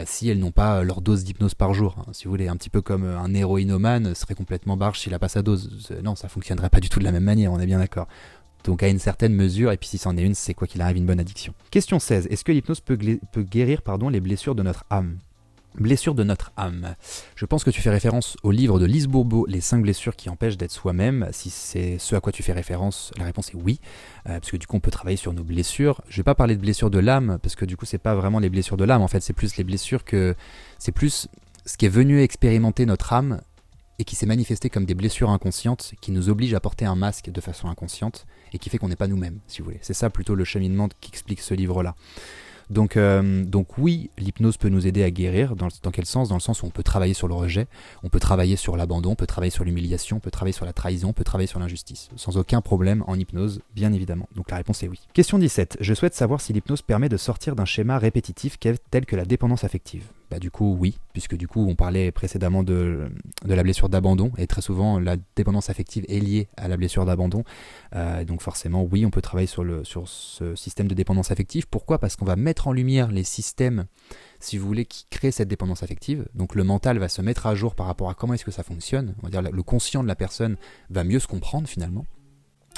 si elles n'ont pas leur dose d'hypnose par jour. Hein, si vous voulez, un petit peu comme un héroïnomane serait complètement barge s'il a pas sa dose. Non, ça fonctionnerait pas du tout de la même manière, on est bien d'accord. Donc à une certaine mesure, et puis si c'en est une, c'est quoi qu'il arrive une bonne addiction. Question 16. Est-ce que l'hypnose peut guérir les blessures de notre âme? Blessures de notre âme. Je pense que tu fais référence au livre de Lise Bourbeau, Les 5 blessures qui empêchent d'être soi-même. Si c'est ce à quoi tu fais référence, la réponse est oui, parce que du coup on peut travailler sur nos blessures. Je vais pas parler de blessures de l'âme, parce que du coup c'est pas vraiment les blessures de l'âme, en fait c'est plus les blessures c'est plus ce qui est venu expérimenter notre âme et qui s'est manifesté comme des blessures inconscientes qui nous obligent à porter un masque de façon inconsciente et qui fait qu'on n'est pas nous-mêmes, si vous voulez. C'est ça plutôt le cheminement qu'explique ce livre-là. Donc oui, l'hypnose peut nous aider à guérir. Dans quel sens? Dans le sens où on peut travailler sur le rejet, on peut travailler sur l'abandon, on peut travailler sur l'humiliation, on peut travailler sur la trahison, on peut travailler sur l'injustice. Sans aucun problème en hypnose, bien évidemment. Donc la réponse est oui. Question 17. Je souhaite savoir si l'hypnose permet de sortir d'un schéma répétitif tel que la dépendance affective. Bah du coup oui, puisque du coup on parlait précédemment de la blessure d'abandon, et très souvent la dépendance affective est liée à la blessure d'abandon. Donc forcément oui, on peut travailler sur ce système de dépendance affective. Pourquoi ? Parce qu'on va mettre en lumière les systèmes, si vous voulez, qui créent cette dépendance affective. Donc le mental va se mettre à jour par rapport à comment est-ce que ça fonctionne. On va dire le conscient de la personne va mieux se comprendre finalement,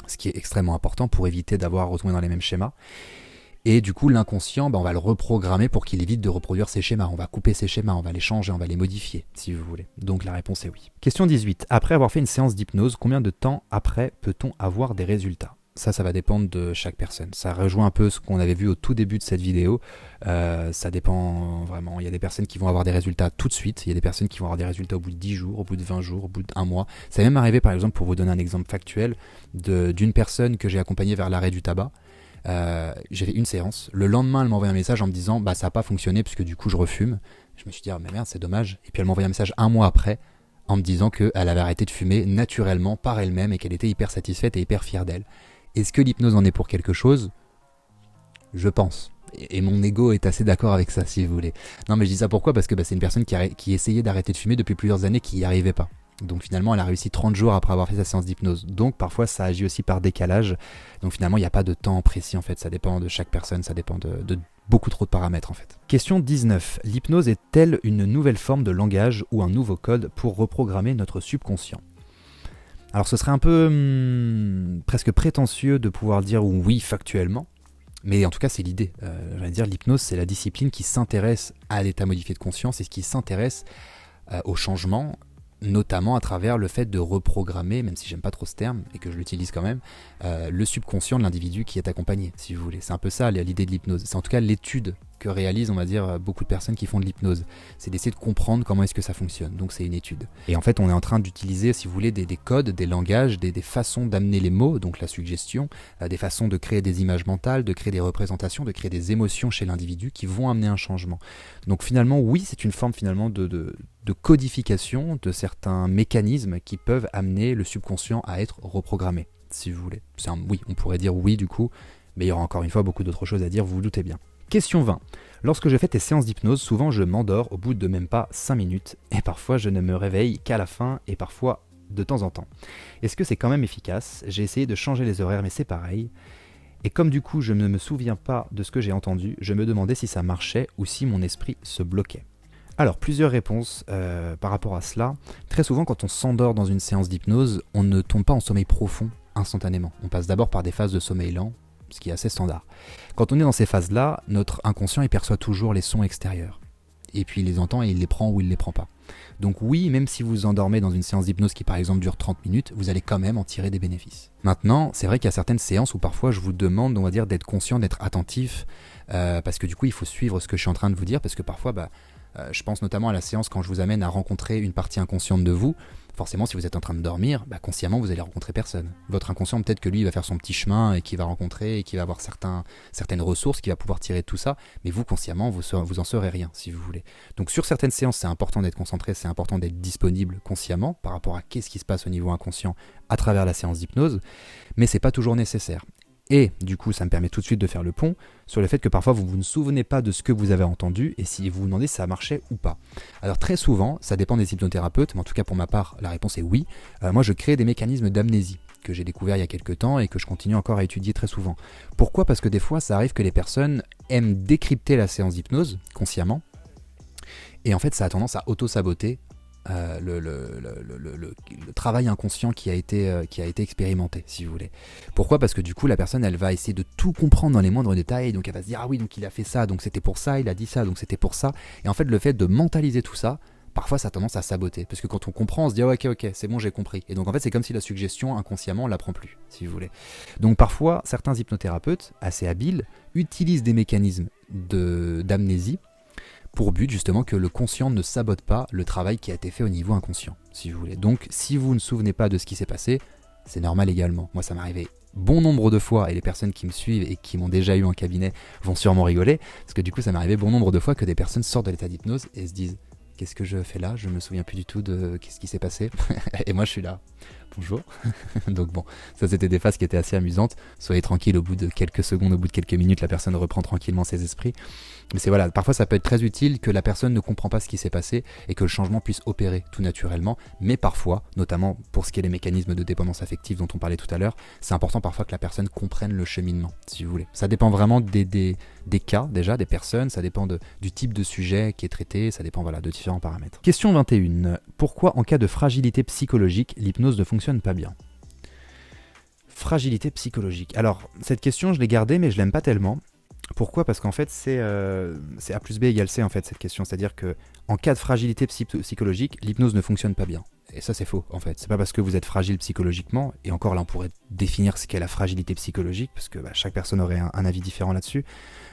ce qui est extrêmement important pour éviter d'avoir retourné dans les mêmes schémas. Et du coup, l'inconscient, on va le reprogrammer pour qu'il évite de reproduire ces schémas. On va couper ces schémas, on va les changer, on va les modifier, si vous voulez. Donc la réponse est oui. Question 18. Après avoir fait une séance d'hypnose, combien de temps après peut-on avoir des résultats ? Ça va dépendre de chaque personne. Ça rejoint un peu ce qu'on avait vu au tout début de cette vidéo. Ça dépend vraiment. Il y a des personnes qui vont avoir des résultats tout de suite. Il y a des personnes qui vont avoir des résultats au bout de 10 jours, au bout de 20 jours, au bout d'un mois. Ça m'est même arrivé, par exemple, pour vous donner un exemple factuel, d'une personne que j'ai accompagnée vers l'arrêt du tabac. J'ai fait une séance. Le lendemain, elle m'a envoyé un message en me disant ça n'a pas fonctionné puisque du coup je refume. Je me suis dit mais merde, c'est dommage. Et puis elle m'a envoyé un message un mois après en me disant qu'elle avait arrêté de fumer naturellement par elle-même et qu'elle était hyper satisfaite et hyper fière d'elle. Est-ce que l'hypnose en est pour quelque chose ? Je pense. Et mon ego est assez d'accord avec ça, si vous voulez. Non, mais je dis ça pourquoi ? Parce que c'est une personne qui essayait d'arrêter de fumer depuis plusieurs années, qui n'y arrivait pas. Donc finalement, elle a réussi 30 jours après avoir fait sa séance d'hypnose. Donc parfois, ça agit aussi par décalage. Donc finalement, il n'y a pas de temps précis, en fait. Ça dépend de chaque personne, ça dépend de beaucoup trop de paramètres, en fait. Question 19. L'hypnose est-elle une nouvelle forme de langage ou un nouveau code pour reprogrammer notre subconscient ? Alors ce serait un peu presque prétentieux de pouvoir dire oui factuellement. Mais en tout cas, c'est l'idée. J'allais dire, l'hypnose, c'est la discipline qui s'intéresse à l'état modifié de conscience et qui s'intéresse au changement, notamment à travers le fait de reprogrammer, même si j'aime pas trop ce terme et que je l'utilise quand même, le subconscient de l'individu qui est accompagné, si vous voulez. C'est un peu ça l'idée de l'hypnose. C'est en tout cas l'étude que réalisent, on va dire, beaucoup de personnes qui font de l'hypnose. C'est d'essayer de comprendre comment est-ce que ça fonctionne. Donc c'est une étude. Et en fait, on est en train d'utiliser, si vous voulez, des codes, des langages, des façons d'amener les mots, donc la suggestion, des façons de créer des images mentales, de créer des représentations, de créer des émotions chez l'individu qui vont amener un changement. Donc finalement, oui, c'est une forme finalement de codification de certains mécanismes qui peuvent amener le subconscient à être reprogrammé, si vous voulez. Oui, on pourrait dire oui du coup, mais il y aura encore une fois beaucoup d'autres choses à dire, vous vous doutez bien. Question 20. Lorsque je fais tes séances d'hypnose, souvent je m'endors au bout de même pas 5 minutes, et parfois je ne me réveille qu'à la fin, et parfois de temps en temps. Est-ce que c'est quand même efficace ? J'ai essayé de changer les horaires, mais c'est pareil. Et comme du coup je ne me souviens pas de ce que j'ai entendu, je me demandais si ça marchait ou si mon esprit se bloquait. Alors, plusieurs réponses par rapport à cela. Très souvent, quand on s'endort dans une séance d'hypnose, on ne tombe pas en sommeil profond instantanément. On passe d'abord par des phases de sommeil lent, ce qui est assez standard. Quand on est dans ces phases-là, notre inconscient il perçoit toujours les sons extérieurs. Et puis il les entend et il les prend ou il les prend pas. Donc oui, même si vous vous endormez dans une séance d'hypnose qui par exemple dure 30 minutes, vous allez quand même en tirer des bénéfices. Maintenant, c'est vrai qu'il y a certaines séances où parfois je vous demande, on va dire, d'être conscient, d'être attentif, parce que du coup il faut suivre ce que je suis en train de vous dire, parce que parfois, je pense notamment à la séance quand je vous amène à rencontrer une partie inconsciente de vous. Forcément, si vous êtes en train de dormir, consciemment, vous allez rencontrer personne. Votre inconscient, peut-être que lui, il va faire son petit chemin et qu'il va rencontrer et qu'il va avoir certaines ressources qu'il va pouvoir tirer de tout ça. Mais vous, consciemment, vous en saurez rien, si vous voulez. Donc, sur certaines séances, c'est important d'être concentré, c'est important d'être disponible consciemment par rapport à qu'est-ce qui se passe au niveau inconscient à travers la séance d'hypnose. Mais c'est pas toujours nécessaire. Et du coup, ça me permet tout de suite de faire le pont sur le fait que parfois vous ne souvenez pas de ce que vous avez entendu et si vous vous demandez si ça marchait ou pas. Alors très souvent, ça dépend des hypnothérapeutes, mais en tout cas pour ma part, la réponse est oui. Moi, je crée des mécanismes d'amnésie que j'ai découvert il y a quelques temps et que je continue encore à étudier très souvent. Pourquoi ? Parce que des fois, ça arrive que les personnes aiment décrypter la séance d'hypnose consciemment et en fait, ça a tendance à auto-saboter le travail inconscient qui a été expérimenté, si vous voulez. Pourquoi ? Parce que du coup la personne elle va essayer de tout comprendre dans les moindres détails, donc elle va se dire ah oui donc il a fait ça, donc c'était pour ça, il a dit ça, donc c'était pour ça, et en fait le fait de mentaliser tout ça, parfois ça a tendance à saboter, parce que quand on comprend on se dit ah, ok c'est bon j'ai compris, et donc en fait c'est comme si la suggestion inconsciemment on la prend plus, si vous voulez. Donc parfois certains hypnothérapeutes assez habiles utilisent des mécanismes d'amnésie pour but justement que le conscient ne sabote pas le travail qui a été fait au niveau inconscient, si vous voulez. Donc si vous ne souvenez pas de ce qui s'est passé, c'est normal également. Moi ça m'est arrivé bon nombre de fois, et les personnes qui me suivent et qui m'ont déjà eu en cabinet vont sûrement rigoler, parce que du coup ça m'est arrivé bon nombre de fois que des personnes sortent de l'état d'hypnose et se disent « Qu'est-ce que je fais là ? Je me souviens plus du tout de qu'est-ce qui s'est passé. » Et moi je suis là. bonjour. Donc bon, ça c'était des phases qui étaient assez amusantes. Soyez tranquille, au bout de quelques secondes, au bout de quelques minutes, la personne reprend tranquillement ses esprits. Mais c'est voilà, parfois ça peut être très utile que la personne ne comprend pas ce qui s'est passé et que le changement puisse opérer tout naturellement. Mais parfois, notamment pour ce qui est des mécanismes de dépendance affective dont on parlait tout à l'heure, c'est important parfois que la personne comprenne le cheminement, si vous voulez. Ça dépend vraiment des cas, déjà, des personnes, ça dépend du type de sujet qui est traité, ça dépend de différents paramètres. Question 21. Pourquoi en cas de fragilité psychologique, l'hypnose ne fonctionne pas bien ? Fragilité psychologique. Alors, cette question, je l'ai gardée, mais je l'aime pas tellement. Pourquoi ? Parce qu'en fait, c'est A plus B égale C, en fait, cette question. C'est-à-dire que en cas de fragilité psychologique, l'hypnose ne fonctionne pas bien. Et ça, c'est faux, en fait. C'est pas parce que vous êtes fragile psychologiquement, et encore là, on pourrait définir ce qu'est la fragilité psychologique, parce que chaque personne aurait un avis différent là-dessus.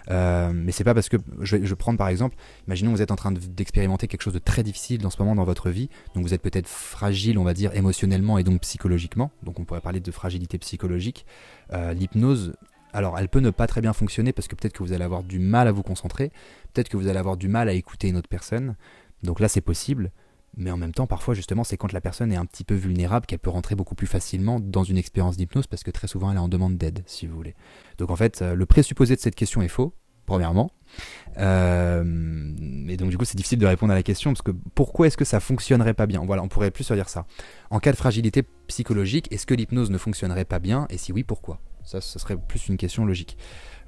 Mais c'est pas parce que, je vais prendre par exemple, imaginons que vous êtes en train d'expérimenter quelque chose de très difficile dans ce moment dans votre vie, donc vous êtes peut-être fragile, on va dire, émotionnellement et donc psychologiquement, donc on pourrait parler de fragilité psychologique. L'hypnose, alors elle peut ne pas très bien fonctionner parce que peut-être que vous allez avoir du mal à vous concentrer, peut-être que vous allez avoir du mal à écouter une autre personne, donc là c'est possible. Mais en même temps, parfois, justement, c'est quand la personne est un petit peu vulnérable qu'elle peut rentrer beaucoup plus facilement dans une expérience d'hypnose parce que très souvent, elle est en demande d'aide, si vous voulez. Donc en fait, le présupposé de cette question est faux, premièrement. Et donc du coup, c'est difficile de répondre à la question parce que pourquoi est-ce que ça fonctionnerait pas bien ? Voilà, on pourrait plus se dire ça. En cas de fragilité psychologique, est-ce que l'hypnose ne fonctionnerait pas bien ? Et si oui, pourquoi ? Ça, ce serait plus une question logique.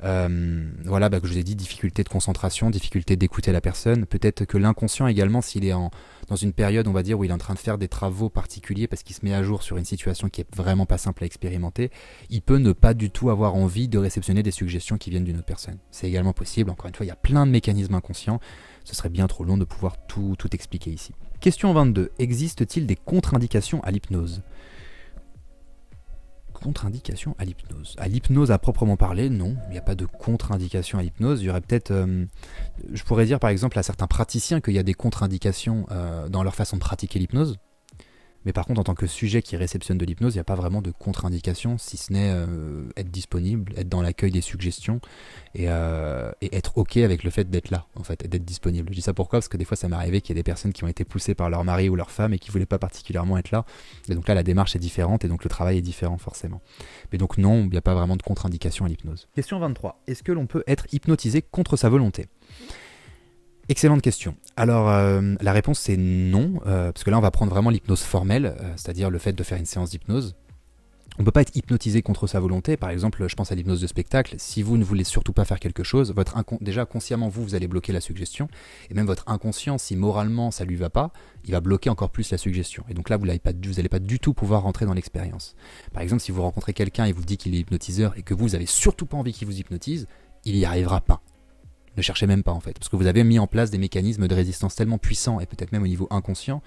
Voilà, que je vous ai dit, difficulté de concentration, difficulté d'écouter la personne. Peut-être que l'inconscient également, s'il est dans une période, on va dire, où il est en train de faire des travaux particuliers parce qu'il se met à jour sur une situation qui est vraiment pas simple à expérimenter, il peut ne pas du tout avoir envie de réceptionner des suggestions qui viennent d'une autre personne. C'est également possible. Encore une fois, il y a plein de mécanismes inconscients. Ce serait bien trop long de pouvoir tout expliquer ici. Question 22. Existe-t-il des contre-indications à l'hypnose ? Contre-indication à l'hypnose. À l'hypnose à proprement parler, non, il n'y a pas de contre-indication à l'hypnose. Il y aurait peut-être, je pourrais dire par exemple à certains praticiens qu'il y a des contre-indications dans leur façon de pratiquer l'hypnose. Mais par contre, en tant que sujet qui réceptionne de l'hypnose, il n'y a pas vraiment de contre-indication, si ce n'est être disponible, être dans l'accueil des suggestions et être OK avec le fait d'être là, en fait, et d'être disponible. Je dis ça pourquoi ? Parce que des fois, ça m'est arrivé qu'il y a des personnes qui ont été poussées par leur mari ou leur femme et qui ne voulaient pas particulièrement être là. Et donc là, la démarche est différente et donc le travail est différent forcément. Mais donc non, il n'y a pas vraiment de contre-indication à l'hypnose. Question 23. Est-ce que l'on peut être hypnotisé contre sa volonté ? Excellente question. Alors, la réponse c'est non, parce que là on va prendre vraiment l'hypnose formelle, c'est-à-dire le fait de faire une séance d'hypnose. On ne peut pas être hypnotisé contre sa volonté. Par exemple, je pense à l'hypnose de spectacle. Si vous ne voulez surtout pas faire quelque chose, déjà consciemment vous allez bloquer la suggestion, et même votre inconscient, si moralement ça lui va pas, il va bloquer encore plus la suggestion. Et donc là, vous n'allez pas du tout pouvoir rentrer dans l'expérience. Par exemple, si vous rencontrez quelqu'un et vous dit qu'il est hypnotiseur et que vous avez surtout pas envie qu'il vous hypnotise, il n'y arrivera pas. Ne cherchez même pas en fait, parce que vous avez mis en place des mécanismes de résistance tellement puissants et peut-être même au niveau inconscient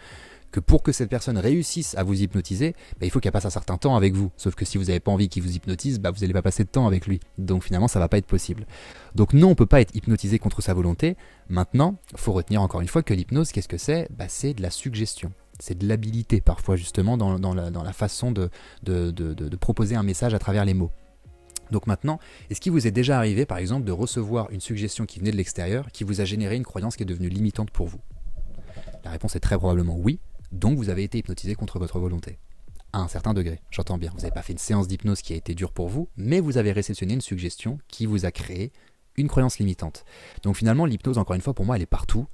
que pour que cette personne réussisse à vous hypnotiser, il faut qu'elle passe un certain temps avec vous. Sauf que si vous n'avez pas envie qu'il vous hypnotise, vous n'allez pas passer de temps avec lui. Donc finalement, ça ne va pas être possible. Donc non, on ne peut pas être hypnotisé contre sa volonté. Maintenant, il faut retenir encore une fois que l'hypnose, qu'est-ce que c'est ? C'est de la suggestion. C'est de l'habilité parfois justement dans la façon de proposer un message à travers les mots. Donc maintenant, est-ce qu'il vous est déjà arrivé, par exemple, de recevoir une suggestion qui venait de l'extérieur, qui vous a généré une croyance qui est devenue limitante pour vous ? La réponse est très probablement oui, donc vous avez été hypnotisé contre votre volonté. À un certain degré, j'entends bien. Vous n'avez pas fait une séance d'hypnose qui a été dure pour vous, mais vous avez réceptionné une suggestion qui vous a créé une croyance limitante. Donc finalement, l'hypnose, encore une fois, pour moi, elle est partout.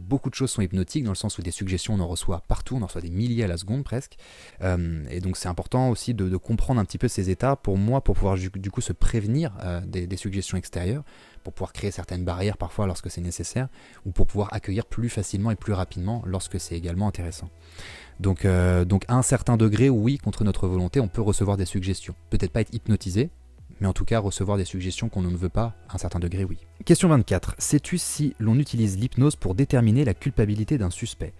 Beaucoup de choses sont hypnotiques, dans le sens où des suggestions, on en reçoit partout, on en reçoit des milliers à la seconde presque. Et donc c'est important aussi de comprendre un petit peu ces états, pour moi, pour pouvoir du coup se prévenir des suggestions extérieures, pour pouvoir créer certaines barrières parfois lorsque c'est nécessaire, ou pour pouvoir accueillir plus facilement et plus rapidement lorsque c'est également intéressant. Donc à un certain degré, oui, contre notre volonté, on peut recevoir des suggestions. Peut-être pas être hypnotisé, mais en tout cas recevoir des suggestions qu'on ne veut pas, à un certain degré, oui. Question 24. Sais-tu si l'on utilise l'hypnose pour déterminer la culpabilité d'un suspect ?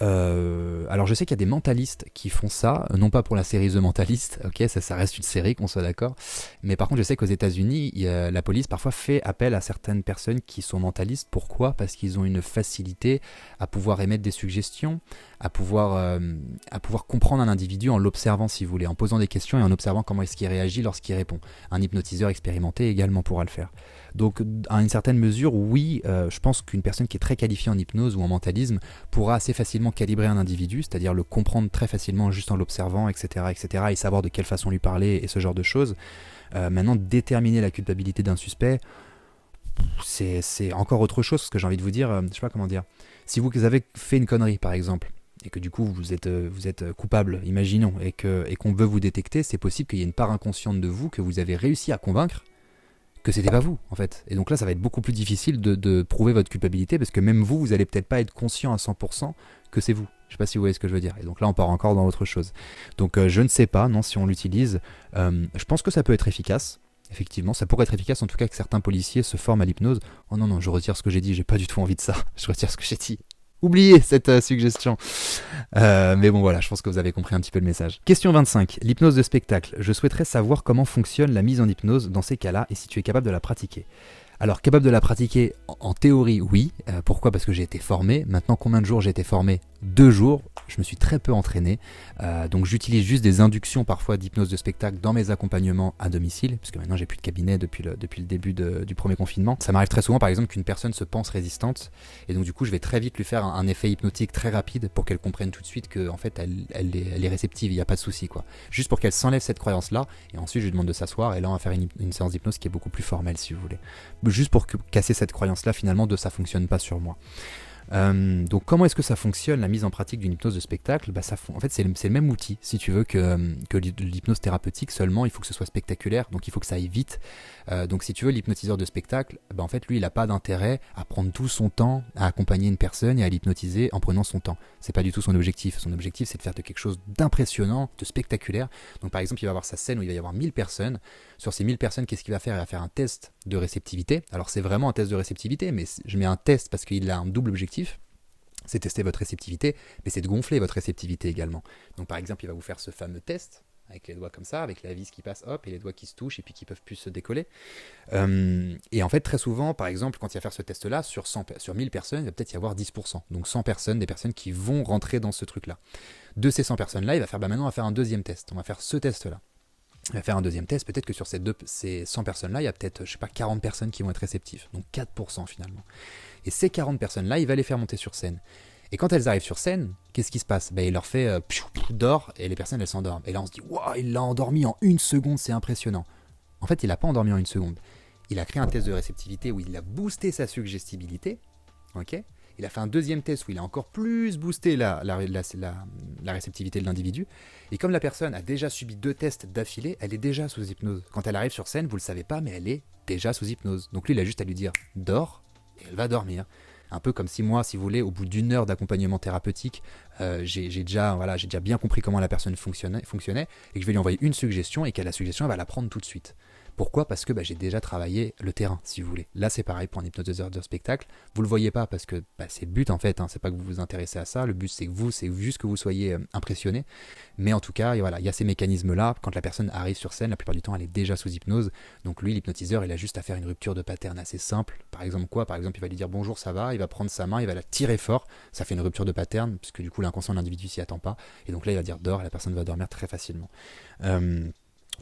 Alors je sais qu'il y a des mentalistes qui font ça, non pas pour la série The Mentalist, ok, ça reste une série, qu'on soit d'accord, mais par contre je sais qu'aux États-Unis, la police parfois fait appel à certaines personnes qui sont mentalistes. Pourquoi ? Parce qu'ils ont une facilité à pouvoir émettre des suggestions, à pouvoir comprendre un individu en l'observant, si vous voulez, en posant des questions et en observant comment est-ce qu'il réagit lorsqu'il répond. Un hypnotiseur expérimenté également pourra le faire. Donc à une certaine mesure, oui, je pense qu'une personne qui est très qualifiée en hypnose ou en mentalisme pourra assez facilement calibrer un individu, c'est-à-dire le comprendre très facilement juste en l'observant, etc., et savoir de quelle façon lui parler et ce genre de choses. Maintenant, déterminer la culpabilité d'un suspect, c'est encore autre chose, parce que j'ai envie de vous dire, je sais pas comment dire, si vous avez fait une connerie par exemple, et que du coup vous êtes coupable, imaginons, et qu'on veut vous détecter, c'est possible qu'il y ait une part inconsciente de vous que vous avez réussi à convaincre que c'était pas vous en fait. Et donc là ça va être beaucoup plus difficile de prouver votre culpabilité, parce que même vous allez peut-être pas être conscient à 100% que c'est vous. Je sais pas si vous voyez ce que je veux dire. Et donc là on part encore dans autre chose. Donc je ne sais pas, non, si on l'utilise, je pense que ça peut être efficace. Effectivement, ça pourrait être efficace, en tout cas que certains policiers se forment à l'hypnose. Oh non, je retire ce que j'ai dit, j'ai pas du tout envie de ça. Je retire ce que j'ai dit. Oubliez cette suggestion. Mais bon voilà, je pense que vous avez compris un petit peu le message. Question 25. L'hypnose de spectacle. Je souhaiterais savoir comment fonctionne la mise en hypnose dans ces cas-là et si tu es capable de la pratiquer. Alors, capable de la pratiquer en théorie, oui. Pourquoi ? Parce que j'ai été formé. Maintenant, combien de jours j'ai été formé ? 2 jours. Je me suis très peu entraîné. Donc, j'utilise juste des inductions parfois d'hypnose de spectacle dans mes accompagnements à domicile, puisque maintenant, j'ai plus de cabinet depuis le début du premier confinement. Ça m'arrive très souvent, par exemple, qu'une personne se pense résistante. Et donc, du coup, je vais très vite lui faire un effet hypnotique très rapide pour qu'elle comprenne tout de suite qu'en fait, elle est réceptive. Il n'y a pas de souci, quoi. Juste pour qu'elle s'enlève cette croyance-là. Et ensuite, je lui demande de s'asseoir. Et là, on va faire une séance d'hypnose qui est beaucoup plus formelle, si vous voulez. Juste pour casser cette croyance-là, finalement, de ça fonctionne pas sur moi. Donc comment est-ce que ça fonctionne, la mise en pratique d'une hypnose de spectacle ? En fait c'est le même outil si tu veux que l'hypnose thérapeutique, seulement il faut que ce soit spectaculaire, donc il faut que ça aille vite. Donc si tu veux, l'hypnotiseur de spectacle, en fait lui il n'a pas d'intérêt à prendre tout son temps à accompagner une personne et à l'hypnotiser en prenant son temps. C'est pas du tout son objectif. Son objectif c'est de faire de quelque chose d'impressionnant, de spectaculaire. Donc par exemple il va avoir sa scène où il va y avoir 1000 personnes. Sur ces 1000 personnes, qu'est-ce qu'il va faire ? Il va faire un test de réceptivité. Alors c'est vraiment un test de réceptivité, mais je mets un test parce qu'il a un double objectif. C'est tester votre réceptivité, mais c'est de gonfler votre réceptivité également. Donc par exemple, il va vous faire ce fameux test, avec les doigts comme ça, avec la vis qui passe, hop, et les doigts qui se touchent et puis qui peuvent plus se décoller. Et en fait, très souvent, par exemple, quand il va faire ce test-là, sur 1000 personnes, il va peut-être y avoir 10%. Donc 100 personnes, des personnes qui vont rentrer dans ce truc-là. De ces 100 personnes-là, il va faire, maintenant on va faire un deuxième test. On va faire ce test-là. Il va faire un deuxième test, peut-être que sur ces 100 personnes-là, il y a peut-être, 40 personnes qui vont être réceptives. Donc 4% finalement. Et ces 40 personnes-là, il va les faire monter sur scène. Et quand elles arrivent sur scène, qu'est-ce qui se passe ? Il leur fait dors, et les personnes elles s'endorment. Et là on se dit waouh, il l'a endormi en 1 seconde, c'est impressionnant. En fait, il l'a pas endormi en 1 seconde. Il a créé un test de réceptivité où il a boosté sa suggestibilité. Ok ? Il a fait un deuxième test où il a encore plus boosté la réceptivité de l'individu. Et comme la personne a déjà subi 2 tests d'affilée, elle est déjà sous hypnose. Quand elle arrive sur scène, vous le savez pas, mais elle est déjà sous hypnose. Donc lui, il a juste à lui dire dors, et elle va dormir. Un peu comme si moi, si vous voulez, au bout d'1 heure d'accompagnement thérapeutique, j'ai déjà bien compris comment la personne fonctionnait, et que je vais lui envoyer une suggestion, et que la suggestion, elle va la prendre tout de suite. Pourquoi ? Parce que j'ai déjà travaillé le terrain, si vous voulez. Là, c'est pareil pour un hypnotiseur de spectacle. Vous le voyez pas parce que c'est le but, en fait. C'est pas que vous vous intéressez à ça. Le but, c'est juste que vous soyez impressionné. Mais en tout cas, voilà, il y a ces mécanismes-là. Quand la personne arrive sur scène, la plupart du temps, elle est déjà sous hypnose. Donc lui, l'hypnotiseur, il a juste à faire une rupture de pattern assez simple. Par exemple, il va lui dire bonjour, ça va. Il va prendre sa main, il va la tirer fort. Ça fait une rupture de pattern, puisque du coup, l'inconscient de l'individu s'y attend pas. Et donc là, il va dire dors, et la personne va dormir très facilement.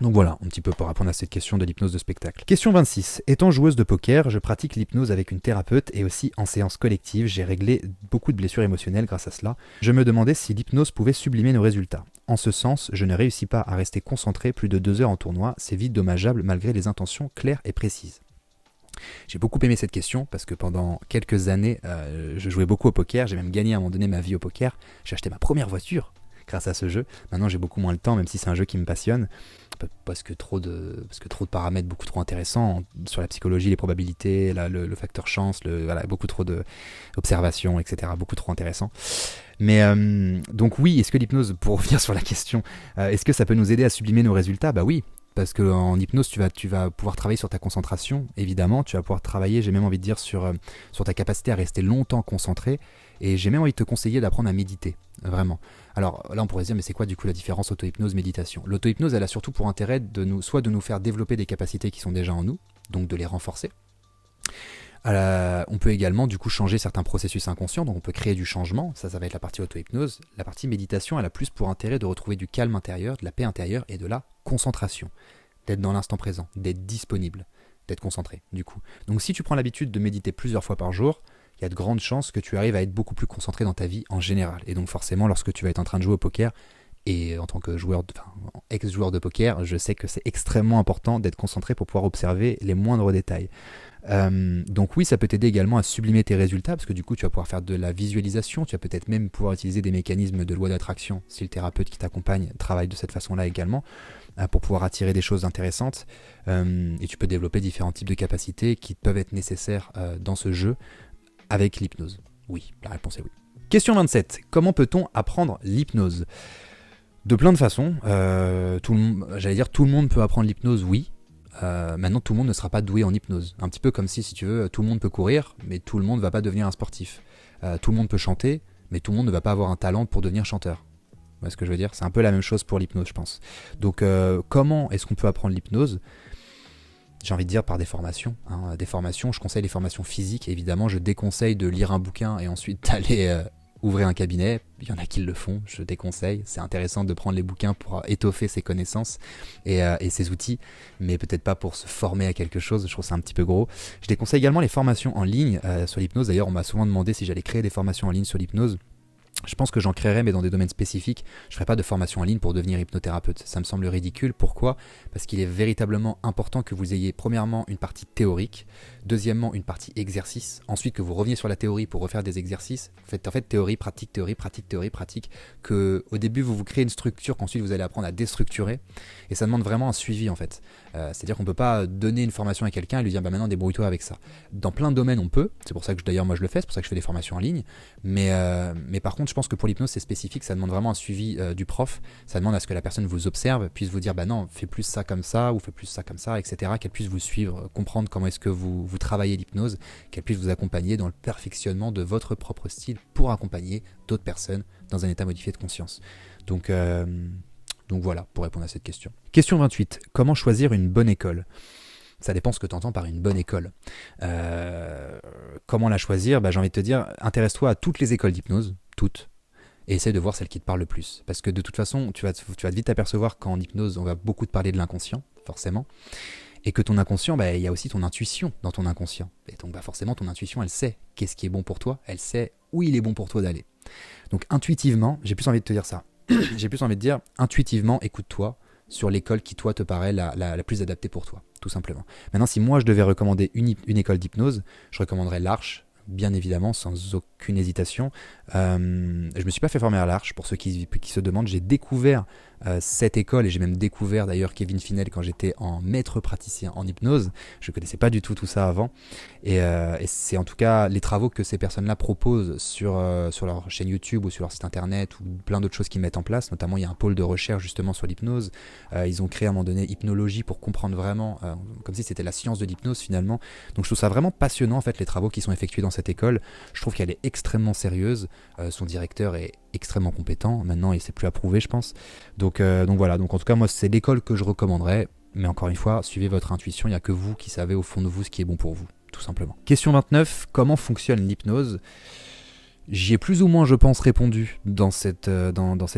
Donc voilà, un petit peu pour répondre à cette question de l'hypnose de spectacle. Question 26. Étant joueuse de poker, je pratique l'hypnose avec une thérapeute et aussi en séance collective. J'ai réglé beaucoup de blessures émotionnelles grâce à cela. Je me demandais si l'hypnose pouvait sublimer nos résultats. En ce sens, je ne réussis pas à rester concentré plus de 2 heures en tournoi. C'est vite dommageable malgré les intentions claires et précises. J'ai beaucoup aimé cette question parce que pendant quelques années, je jouais beaucoup au poker. J'ai même gagné à un moment donné ma vie au poker. J'ai acheté ma première voiture grâce à ce jeu. Maintenant, j'ai beaucoup moins le temps, même si c'est un jeu qui me passionne. Parce que trop de paramètres beaucoup trop intéressants sur la psychologie, les probabilités, le facteur chance, beaucoup trop d'observations, etc. Beaucoup trop intéressant. Mais donc oui, est-ce que l'hypnose, pour revenir sur la question, est-ce que ça peut nous aider à sublimer nos résultats ? Bah oui, parce qu'en hypnose, tu vas pouvoir travailler sur ta concentration, évidemment. Tu vas pouvoir travailler, j'ai même envie de dire, sur ta capacité à rester longtemps concentré. Et j'ai même envie de te conseiller d'apprendre à méditer, vraiment. Alors là, on pourrait se dire, mais c'est quoi du coup la différence auto-hypnose-méditation ? L'auto-hypnose, elle a surtout pour intérêt soit de nous faire développer des capacités qui sont déjà en nous, donc de les renforcer. On peut également du coup changer certains processus inconscients, donc on peut créer du changement, ça va être la partie auto-hypnose. La partie méditation, elle a plus pour intérêt de retrouver du calme intérieur, de la paix intérieure et de la concentration, d'être dans l'instant présent, d'être disponible. d'être concentré, du coup. Donc si tu prends l'habitude de méditer plusieurs fois par jour, il y a de grandes chances que tu arrives à être beaucoup plus concentré dans ta vie en général. Et donc forcément, lorsque tu vas être en train de jouer au poker, et en tant que ex-joueur de poker, je sais que c'est extrêmement important d'être concentré pour pouvoir observer les moindres détails. Donc oui, ça peut t'aider également à sublimer tes résultats, parce que du coup, tu vas pouvoir faire de la visualisation, tu vas peut-être même pouvoir utiliser des mécanismes de loi d'attraction, si le thérapeute qui t'accompagne travaille de cette façon-là également, pour pouvoir attirer des choses intéressantes. Et tu peux développer différents types de capacités qui peuvent être nécessaires dans ce jeu avec l'hypnose. Oui, la réponse est oui. Question 27. Comment peut-on apprendre l'hypnose ? De plein de façons. Tout le monde peut apprendre l'hypnose, oui. Maintenant, tout le monde ne sera pas doué en hypnose. Un petit peu comme si tu veux, tout le monde peut courir, mais tout le monde ne va pas devenir un sportif. Tout le monde peut chanter, mais tout le monde ne va pas avoir un talent pour devenir chanteur. Vous voyez ce que je veux dire ? C'est un peu la même chose pour l'hypnose, je pense. Donc, comment est-ce qu'on peut apprendre l'hypnose ? J'ai envie de dire par des formations. Des formations, je conseille les formations physiques. Évidemment, je déconseille de lire un bouquin et ensuite d'aller ouvrir un cabinet. Il y en a qui le font, je déconseille. C'est intéressant de prendre les bouquins pour étoffer ses connaissances et ses outils, mais peut-être pas pour se former à quelque chose. Je trouve ça un petit peu gros. Je déconseille également les formations en ligne sur l'hypnose. D'ailleurs, on m'a souvent demandé si j'allais créer des formations en ligne sur l'hypnose. Je pense que j'en créerai, mais dans des domaines spécifiques. Je ne ferai pas de formation en ligne pour devenir hypnothérapeute. Ça me semble ridicule. Pourquoi ? Parce qu'il est véritablement important que vous ayez premièrement une partie théorique, deuxièmement une partie exercice, ensuite que vous reveniez sur la théorie pour refaire des exercices. Vous faites en fait théorie, pratique, que au début vous créez une structure qu'ensuite vous allez apprendre à déstructurer. Et ça demande vraiment un suivi en fait. C'est-à-dire qu'on ne peut pas donner une formation à quelqu'un et lui dire bah maintenant débrouille-toi avec ça. Dans plein de domaines on peut. C'est pour ça que d'ailleurs moi je le fais, c'est pour ça que je fais des formations en ligne. Mais par contre je pense que pour l'hypnose c'est spécifique, ça demande vraiment un suivi du prof, ça demande à ce que la personne vous observe, puisse vous dire bah non, fais plus ça comme ça, ou fais plus ça comme ça, etc. Qu'elle puisse vous suivre, comprendre comment est-ce que vous travaillez l'hypnose, qu'elle puisse vous accompagner dans le perfectionnement de votre propre style pour accompagner d'autres personnes dans un état modifié de conscience. Donc voilà, pour répondre à cette question. Question 28. Comment choisir une bonne école ? Ça dépend ce que tu entends par une bonne école. Comment la choisir ? J'ai envie de te dire, intéresse-toi à toutes les écoles d'hypnose, toutes, et essaie de voir celle qui te parle le plus. Parce que de toute façon, tu vas vite t'apercevoir qu'en hypnose, on va beaucoup te parler de l'inconscient, forcément, et que ton inconscient, il y a aussi ton intuition dans ton inconscient. Et donc forcément, ton intuition, elle sait qu'est-ce qui est bon pour toi, elle sait où il est bon pour toi d'aller. Donc intuitivement, j'ai plus envie de te dire ça. J'ai plus envie de dire, intuitivement, écoute-toi sur l'école qui, toi, te paraît la plus adaptée pour toi, tout simplement. Maintenant, si moi, je devais recommander une école d'hypnose, je recommanderais l'Arche, bien évidemment, sans aucune hésitation. Je me suis pas fait former à l'Arche, pour ceux qui se demandent. J'ai découvert cette école, et j'ai même découvert d'ailleurs Kevin Finel quand j'étais en maître praticien en hypnose. Je connaissais pas du tout ça avant. Et c'est en tout cas les travaux que ces personnes-là proposent sur leur chaîne YouTube ou sur leur site internet, ou plein d'autres choses qu'ils mettent en place. Notamment, il y a un pôle de recherche justement sur l'hypnose. Ils ont créé à un moment donné Hypnologie pour comprendre vraiment, comme si c'était la science de l'hypnose finalement. Donc je trouve ça vraiment passionnant en fait, les travaux qui sont effectués dans cette école. Je trouve qu'elle est extrêmement sérieuse. Son directeur est extrêmement compétent. Maintenant, il s'est plus approuvé, je pense. Donc voilà. Donc en tout cas, moi, c'est l'école que je recommanderais. Mais encore une fois, suivez votre intuition. Il n'y a que vous qui savez au fond de vous ce qui est bon pour vous, tout simplement. Question 29. Comment fonctionne l'hypnose ? J'y ai plus ou moins, je pense, répondu dans cette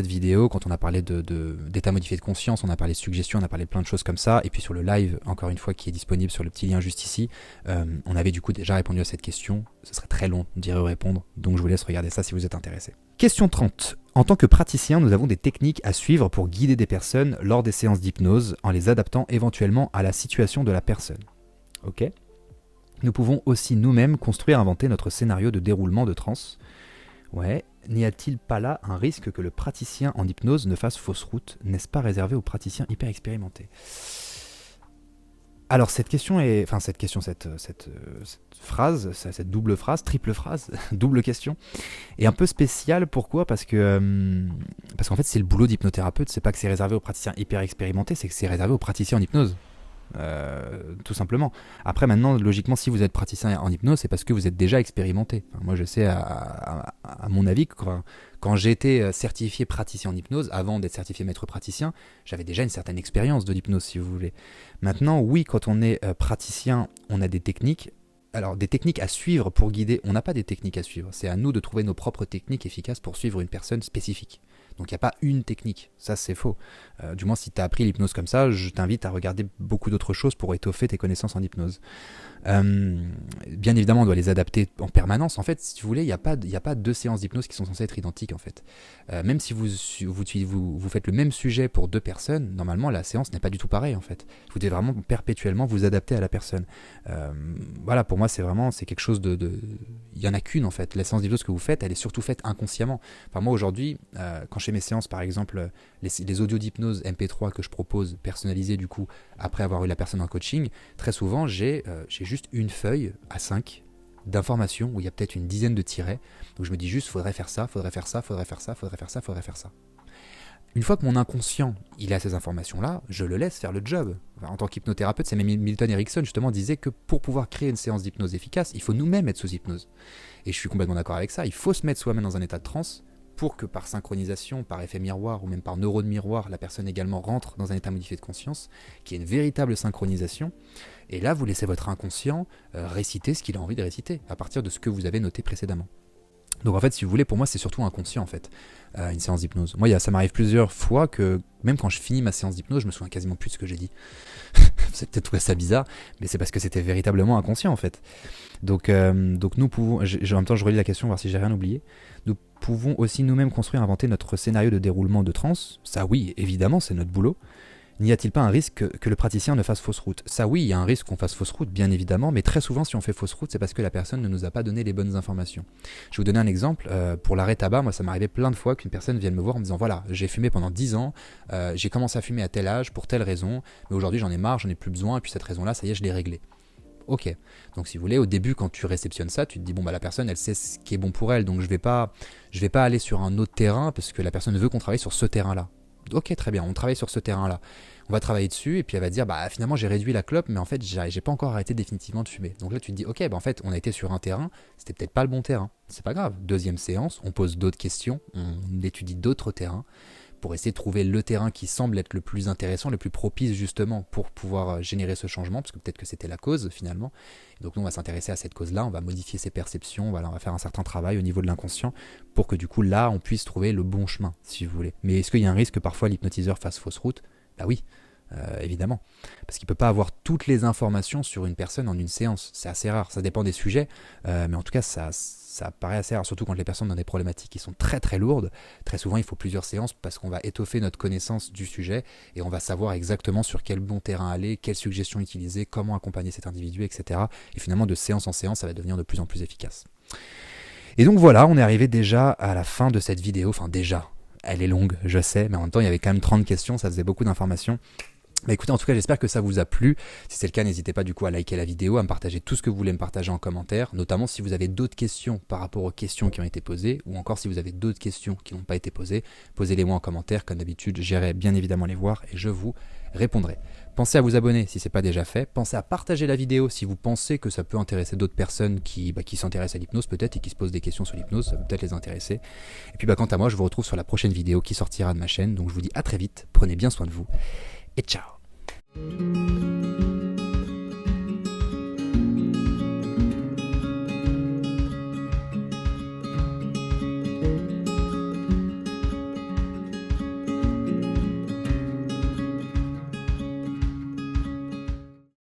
vidéo. Quand on a parlé d'état modifié de conscience, on a parlé de suggestions, on a parlé de plein de choses comme ça. Et puis sur le live, encore une fois, qui est disponible sur le petit lien juste ici, on avait du coup déjà répondu à cette question. Ce serait très long d'y répondre, donc je vous laisse regarder ça si vous êtes intéressé. Question 30. En tant que praticien, nous avons des techniques à suivre pour guider des personnes lors des séances d'hypnose, en les adaptant éventuellement à la situation de la personne. Ok ? Nous pouvons aussi nous-mêmes construire, inventer notre scénario de déroulement de transe. Ouais, n'y a-t-il pas là un risque que le praticien en hypnose ne fasse fausse route ? N'est-ce pas réservé aux praticiens hyper expérimentés ? Alors cette phrase, cette double phrase, triple phrase, double question, est un peu spéciale. Pourquoi ? Parce qu'en fait c'est le boulot d'hypnothérapeute. C'est pas que c'est réservé aux praticiens hyper expérimentés, c'est que c'est réservé aux praticiens en hypnose. Tout simplement. Après maintenant, logiquement, si vous êtes praticien en hypnose, c'est parce que vous êtes déjà expérimenté. Enfin, moi je sais à mon avis que quand j'ai été certifié praticien en hypnose, avant d'être certifié maître praticien, j'avais déjà une certaine expérience de l'hypnose, si vous voulez. Maintenant, oui, quand on est praticien, on a des techniques. Alors, des techniques à suivre pour guider, on n'a pas des techniques à suivre. C'est à nous de trouver nos propres techniques efficaces pour suivre une personne spécifique. Donc il n'y a pas une technique, ça c'est faux. Du moins si tu as appris l'hypnose comme ça, je t'invite à regarder beaucoup d'autres choses pour étoffer tes connaissances en hypnose. Bien évidemment, on doit les adapter en permanence. En fait, si vous voulez, il n'y a pas deux séances d'hypnose qui sont censées être identiques. En fait. Même si vous faites le même sujet pour deux personnes, normalement, la séance n'est pas du tout pareille. En fait. Vous devez vraiment perpétuellement vous adapter à la personne. Voilà, pour moi, c'est quelque chose de... Il n'y en a qu'une, en fait. La séance d'hypnose que vous faites, elle est surtout faite inconsciemment. Enfin, moi, aujourd'hui, quand je fais mes séances, par exemple, les audios d'hypnose MP3 que je propose, personnalisés, du coup, après avoir eu la personne en coaching, très souvent, j'ai juste une feuille A5 d'informations où il y a peut-être une dizaine de tirets. Donc je me dis juste, faudrait faire ça, faudrait faire ça, faudrait faire ça, faudrait faire ça, faudrait faire ça. Une fois que mon inconscient, il a ces informations-là, je le laisse faire le job. Enfin, en tant qu'hypnothérapeute, c'est même Milton Erickson justement disait que pour pouvoir créer une séance d'hypnose efficace, il faut nous-mêmes être sous hypnose. Et je suis complètement d'accord avec ça, il faut se mettre soi-même dans un état de transe pour que par synchronisation, par effet miroir ou même par neurone miroir, la personne également rentre dans un état modifié de conscience, qui est une véritable synchronisation. Et là, vous laissez votre inconscient réciter ce qu'il a envie de réciter, à partir de ce que vous avez noté précédemment. Donc en fait, si vous voulez, pour moi, c'est surtout inconscient en fait, une séance d'hypnose. Moi, ça m'arrive plusieurs fois que, même quand je finis ma séance d'hypnose, je me souviens quasiment plus de ce que j'ai dit. C'est peut-être trouvé ça bizarre, mais c'est parce que c'était véritablement inconscient en fait. Donc nous pouvons, en même temps je relis la question, voir si j'ai rien oublié. Nous pouvons aussi nous-mêmes construire, inventer notre scénario de déroulement de transe. Ça oui, évidemment, c'est notre boulot. N'y a-t-il pas un risque que le praticien ne fasse fausse route? Ça oui, il y a un risque qu'on fasse fausse route, bien évidemment, mais très souvent si on fait fausse route, c'est parce que la personne ne nous a pas donné les bonnes informations. Je vais vous donner un exemple, pour l'arrêt tabac, moi ça m'arrivait plein de fois qu'une personne vienne me voir en me disant voilà, j'ai fumé pendant 10 ans, j'ai commencé à fumer à tel âge, pour telle raison, mais aujourd'hui j'en ai marre, j'en ai plus besoin, et puis cette raison-là, ça y est, je l'ai réglée. Ok, donc si vous voulez, au début quand tu réceptionnes ça, tu te dis bon bah la personne elle sait ce qui est bon pour elle, donc je vais pas aller sur un autre terrain parce que la personne veut qu'on travaille sur ce terrain-là. Ok, très bien, on travaille sur ce terrain-là. On va travailler dessus et puis elle va dire bah finalement j'ai réduit la clope mais en fait j'ai pas encore arrêté définitivement de fumer. Donc là tu te dis ok bah en fait on a été sur un terrain, c'était peut-être pas le bon terrain. C'est pas grave. Deuxième séance, on pose d'autres questions, on étudie d'autres terrains pour essayer de trouver le terrain qui semble être le plus intéressant, le plus propice justement pour pouvoir générer ce changement, parce que peut-être que c'était la cause finalement. Et donc nous on va s'intéresser à cette cause-là, on va modifier ses perceptions, voilà, on va faire un certain travail au niveau de l'inconscient pour que du coup là on puisse trouver le bon chemin si vous voulez. Mais est-ce qu'il y a un risque que parfois l'hypnotiseur fasse fausse route? Bah oui. Évidemment, parce qu'il ne peut pas avoir toutes les informations sur une personne en une séance, c'est assez rare, ça dépend des sujets, mais en tout cas ça paraît assez rare, surtout quand les personnes ont des problématiques qui sont très très lourdes. Très souvent il faut plusieurs séances parce qu'on va étoffer notre connaissance du sujet et on va savoir exactement sur quel bon terrain aller, quelles suggestions utiliser, comment accompagner cet individu, etc. Et finalement de séance en séance ça va devenir de plus en plus efficace. Et donc voilà, on est arrivé déjà à la fin de cette vidéo, enfin déjà, elle est longue je sais, mais en même temps il y avait quand même 30 questions, ça faisait beaucoup d'informations. Bah écoutez, en tout cas, j'espère que ça vous a plu. Si c'est le cas, n'hésitez pas du coup à liker la vidéo, à me partager tout ce que vous voulez me partager en commentaire, notamment si vous avez d'autres questions par rapport aux questions qui ont été posées, ou encore si vous avez d'autres questions qui n'ont pas été posées, posez-les-moi en commentaire. Comme d'habitude, j'irai bien évidemment les voir et je vous répondrai. Pensez à vous abonner si ce n'est pas déjà fait. Pensez à partager la vidéo si vous pensez que ça peut intéresser d'autres personnes qui s'intéressent à l'hypnose peut-être et qui se posent des questions sur l'hypnose, ça peut peut-être les intéresser. Et puis quant à moi, je vous retrouve sur la prochaine vidéo qui sortira de ma chaîne. Donc je vous dis à très vite, prenez bien soin de vous et ciao.